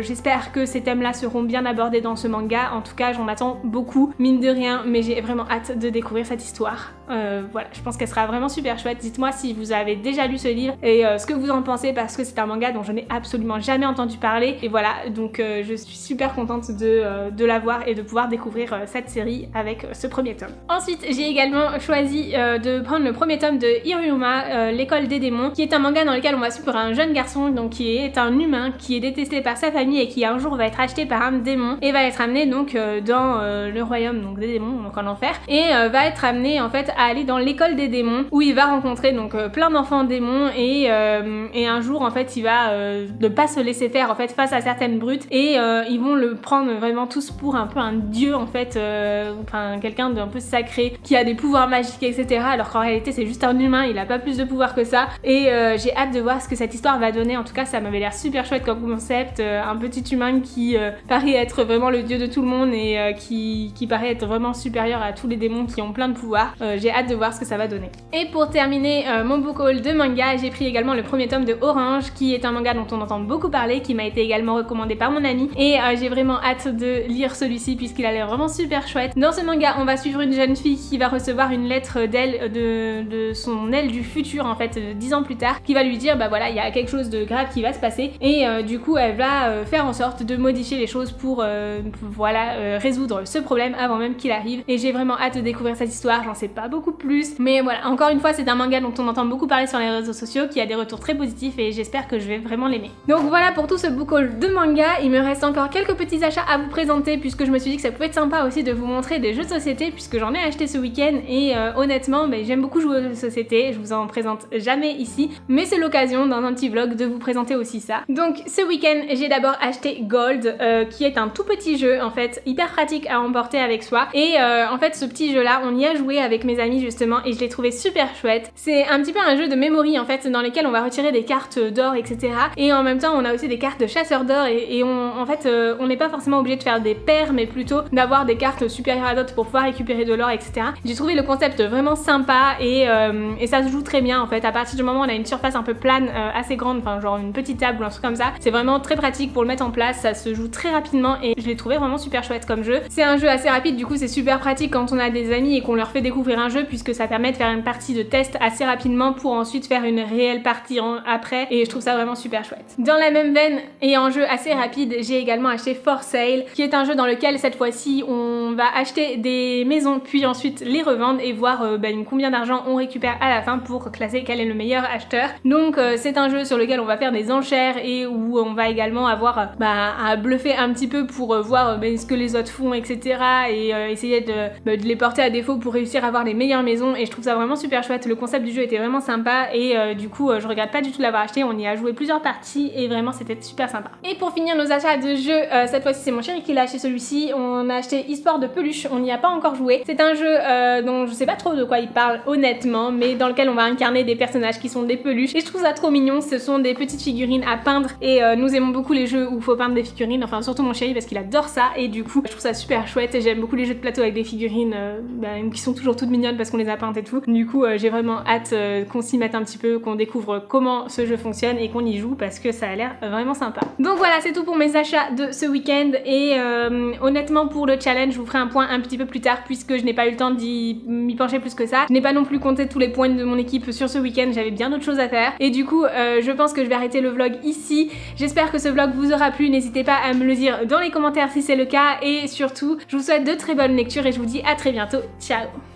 J'espère que ces thèmes là seront bien abordés dans ce manga, en tout cas j'en attends beaucoup mine de rien mais j'ai vraiment hâte de découvrir cette histoire. Voilà, je pense qu'elle sera vraiment super chouette. Dites-moi si vous avez déjà lu ce livre et ce que vous en pensez parce que c'est un manga dont je n'ai absolument jamais entendu parler et voilà donc je suis super contente de l'avoir et de pouvoir découvrir cette série avec ce premier tome. Ensuite j'ai également choisi de prendre le premier tome de Iruma, l'école des démons, qui est un manga dans lequel on va suivre un jeune garçon donc qui est un humain qui est détesté par sa famille et qui un jour va être acheté par un démon et va être amené donc dans le royaume donc des démons, donc en enfer, et va être amené en fait à aller dans l'école des démons où il va rencontrer donc plein d'enfants démons et un jour en fait il va ne pas se laisser faire en fait face à certaines brutes et ils vont le prendre vraiment tous pour un peu un dieu en fait, enfin quelqu'un d'un peu sacré qui a des pouvoirs magiques etc alors qu'en réalité c'est juste un humain, il a pas plus de pouvoir que ça et j'ai hâte de voir ce que cette histoire va donner. En tout cas ça m'avait l'air super chouette comme concept, un petit humain qui paraît être vraiment le dieu de tout le monde et qui paraît être vraiment supérieur à tous les démons qui ont plein de pouvoirs. j'ai hâte de voir ce que ça va donner. Et pour terminer mon book haul de manga, j'ai pris également le premier tome de Orange, qui est un manga dont on entend beaucoup parler, qui m'a été également recommandé par mon ami, et j'ai vraiment hâte de lire celui-ci puisqu'il a l'air vraiment super chouette. Dans ce manga, on va suivre une jeune fille qui va recevoir une lettre d'elle, de son elle du futur en fait, 10 ans plus tard, qui va lui dire bah voilà, il y a quelque chose de grave qui va se passer, et du coup elle va faire en sorte de modifier les choses pour voilà, résoudre ce problème avant même qu'il arrive. Et j'ai vraiment hâte de découvrir cette histoire, j'en sais pas beaucoup plus, mais voilà, encore une fois c'est un manga dont on entend beaucoup parler sur les réseaux sociaux, qui a des retours très positifs, et j'espère que je vais vraiment l'aimer. Donc voilà pour tout ce book haul de manga. Il me reste encore quelques petits achats à vous présenter, puisque je me suis dit que ça pouvait être sympa aussi de vous montrer des jeux de société, puisque j'en ai acheté ce week-end, et honnêtement j'aime beaucoup jouer aux jeux de société. Je vous en présente jamais ici, mais c'est l'occasion dans un petit vlog de vous présenter aussi ça. Donc ce week-end j'ai d'abord acheté Gold, qui est un tout petit jeu en fait, hyper pratique à emporter avec soi, et en fait ce petit jeu là on y a joué avec mes amis justement, et je l'ai trouvé super chouette. C'est un petit peu un jeu de memory en fait, dans lequel on va retirer des cartes d'or etc, et en même temps on a aussi des cartes de chasseurs d'or, et en fait on n'est pas forcément obligé de faire des paires, mais plutôt d'avoir des cartes supérieures à d'autres pour pouvoir récupérer de l'or etc. J'ai trouvé le concept vraiment sympa, et ça se joue très bien en fait. À partir du moment où on a une surface un peu plane, assez grande, enfin genre une petite table ou un truc comme ça, c'est vraiment très pratique pour le mettre en place, ça se joue très rapidement, et je l'ai trouvé vraiment super chouette comme jeu. C'est un jeu assez rapide, du coup c'est super pratique quand on a des amis et qu'on leur fait découvrir un jeu, puisque ça permet de faire une partie de test assez rapidement pour ensuite faire une réelle partie après, et je trouve ça vraiment super chouette. Dans la même veine et en jeu assez rapide, j'ai également acheté For Sale, qui est un jeu dans lequel cette fois-ci on va acheter des maisons puis ensuite les revendre et voir combien d'argent on récupère à la fin pour classer quel est le meilleur acheteur. Donc c'est un jeu sur lequel on va faire des enchères, et où on va également avoir à bluffer un petit peu pour voir ce que les autres font etc, et essayer de les porter à défaut pour réussir à avoir les meilleures maisons, et je trouve ça vraiment super chouette. Le concept du jeu était vraiment sympa, et du coup je regrette pas du tout l'avoir acheté. On y a joué plusieurs parties et vraiment c'était super sympa. Et pour finir nos achats de jeux, cette fois-ci c'est mon chéri qui l'a acheté celui-ci. On a acheté Histoire de peluche, on n'y a pas encore joué. C'est un jeu dont je sais pas trop de quoi il parle honnêtement, mais dans lequel on va incarner des personnages qui sont des peluches, et je trouve ça trop mignon. Ce sont des petites figurines à peindre, et nous aimons beaucoup les jeux où il faut peindre des figurines, enfin surtout mon chéri parce qu'il adore ça, et du coup je trouve ça super chouette, et j'aime beaucoup les jeux de plateau avec des figurines qui sont toujours toutes mignonnes parce qu'on les a peintes et tout. Du coup j'ai vraiment hâte qu'on s'y mette un petit peu, qu'on découvre comment ce jeu fonctionne et qu'on y joue, parce que ça a l'air vraiment sympa. Donc voilà, c'est tout pour mes achats de ce week-end, et honnêtement pour le challenge je vous ferai un point un petit peu plus tard, puisque je n'ai pas eu le temps m'y pencher plus que ça. Je n'ai pas non plus compté tous les points de mon équipe sur ce week-end, j'avais bien d'autres choses à faire, et du coup je pense que je vais arrêter le vlog ici. J'espère que ce vlog vous aura plu, n'hésitez pas à me le dire dans les commentaires si c'est le cas, et surtout je vous souhaite de très bonnes lectures et je vous dis à très bientôt, ciao.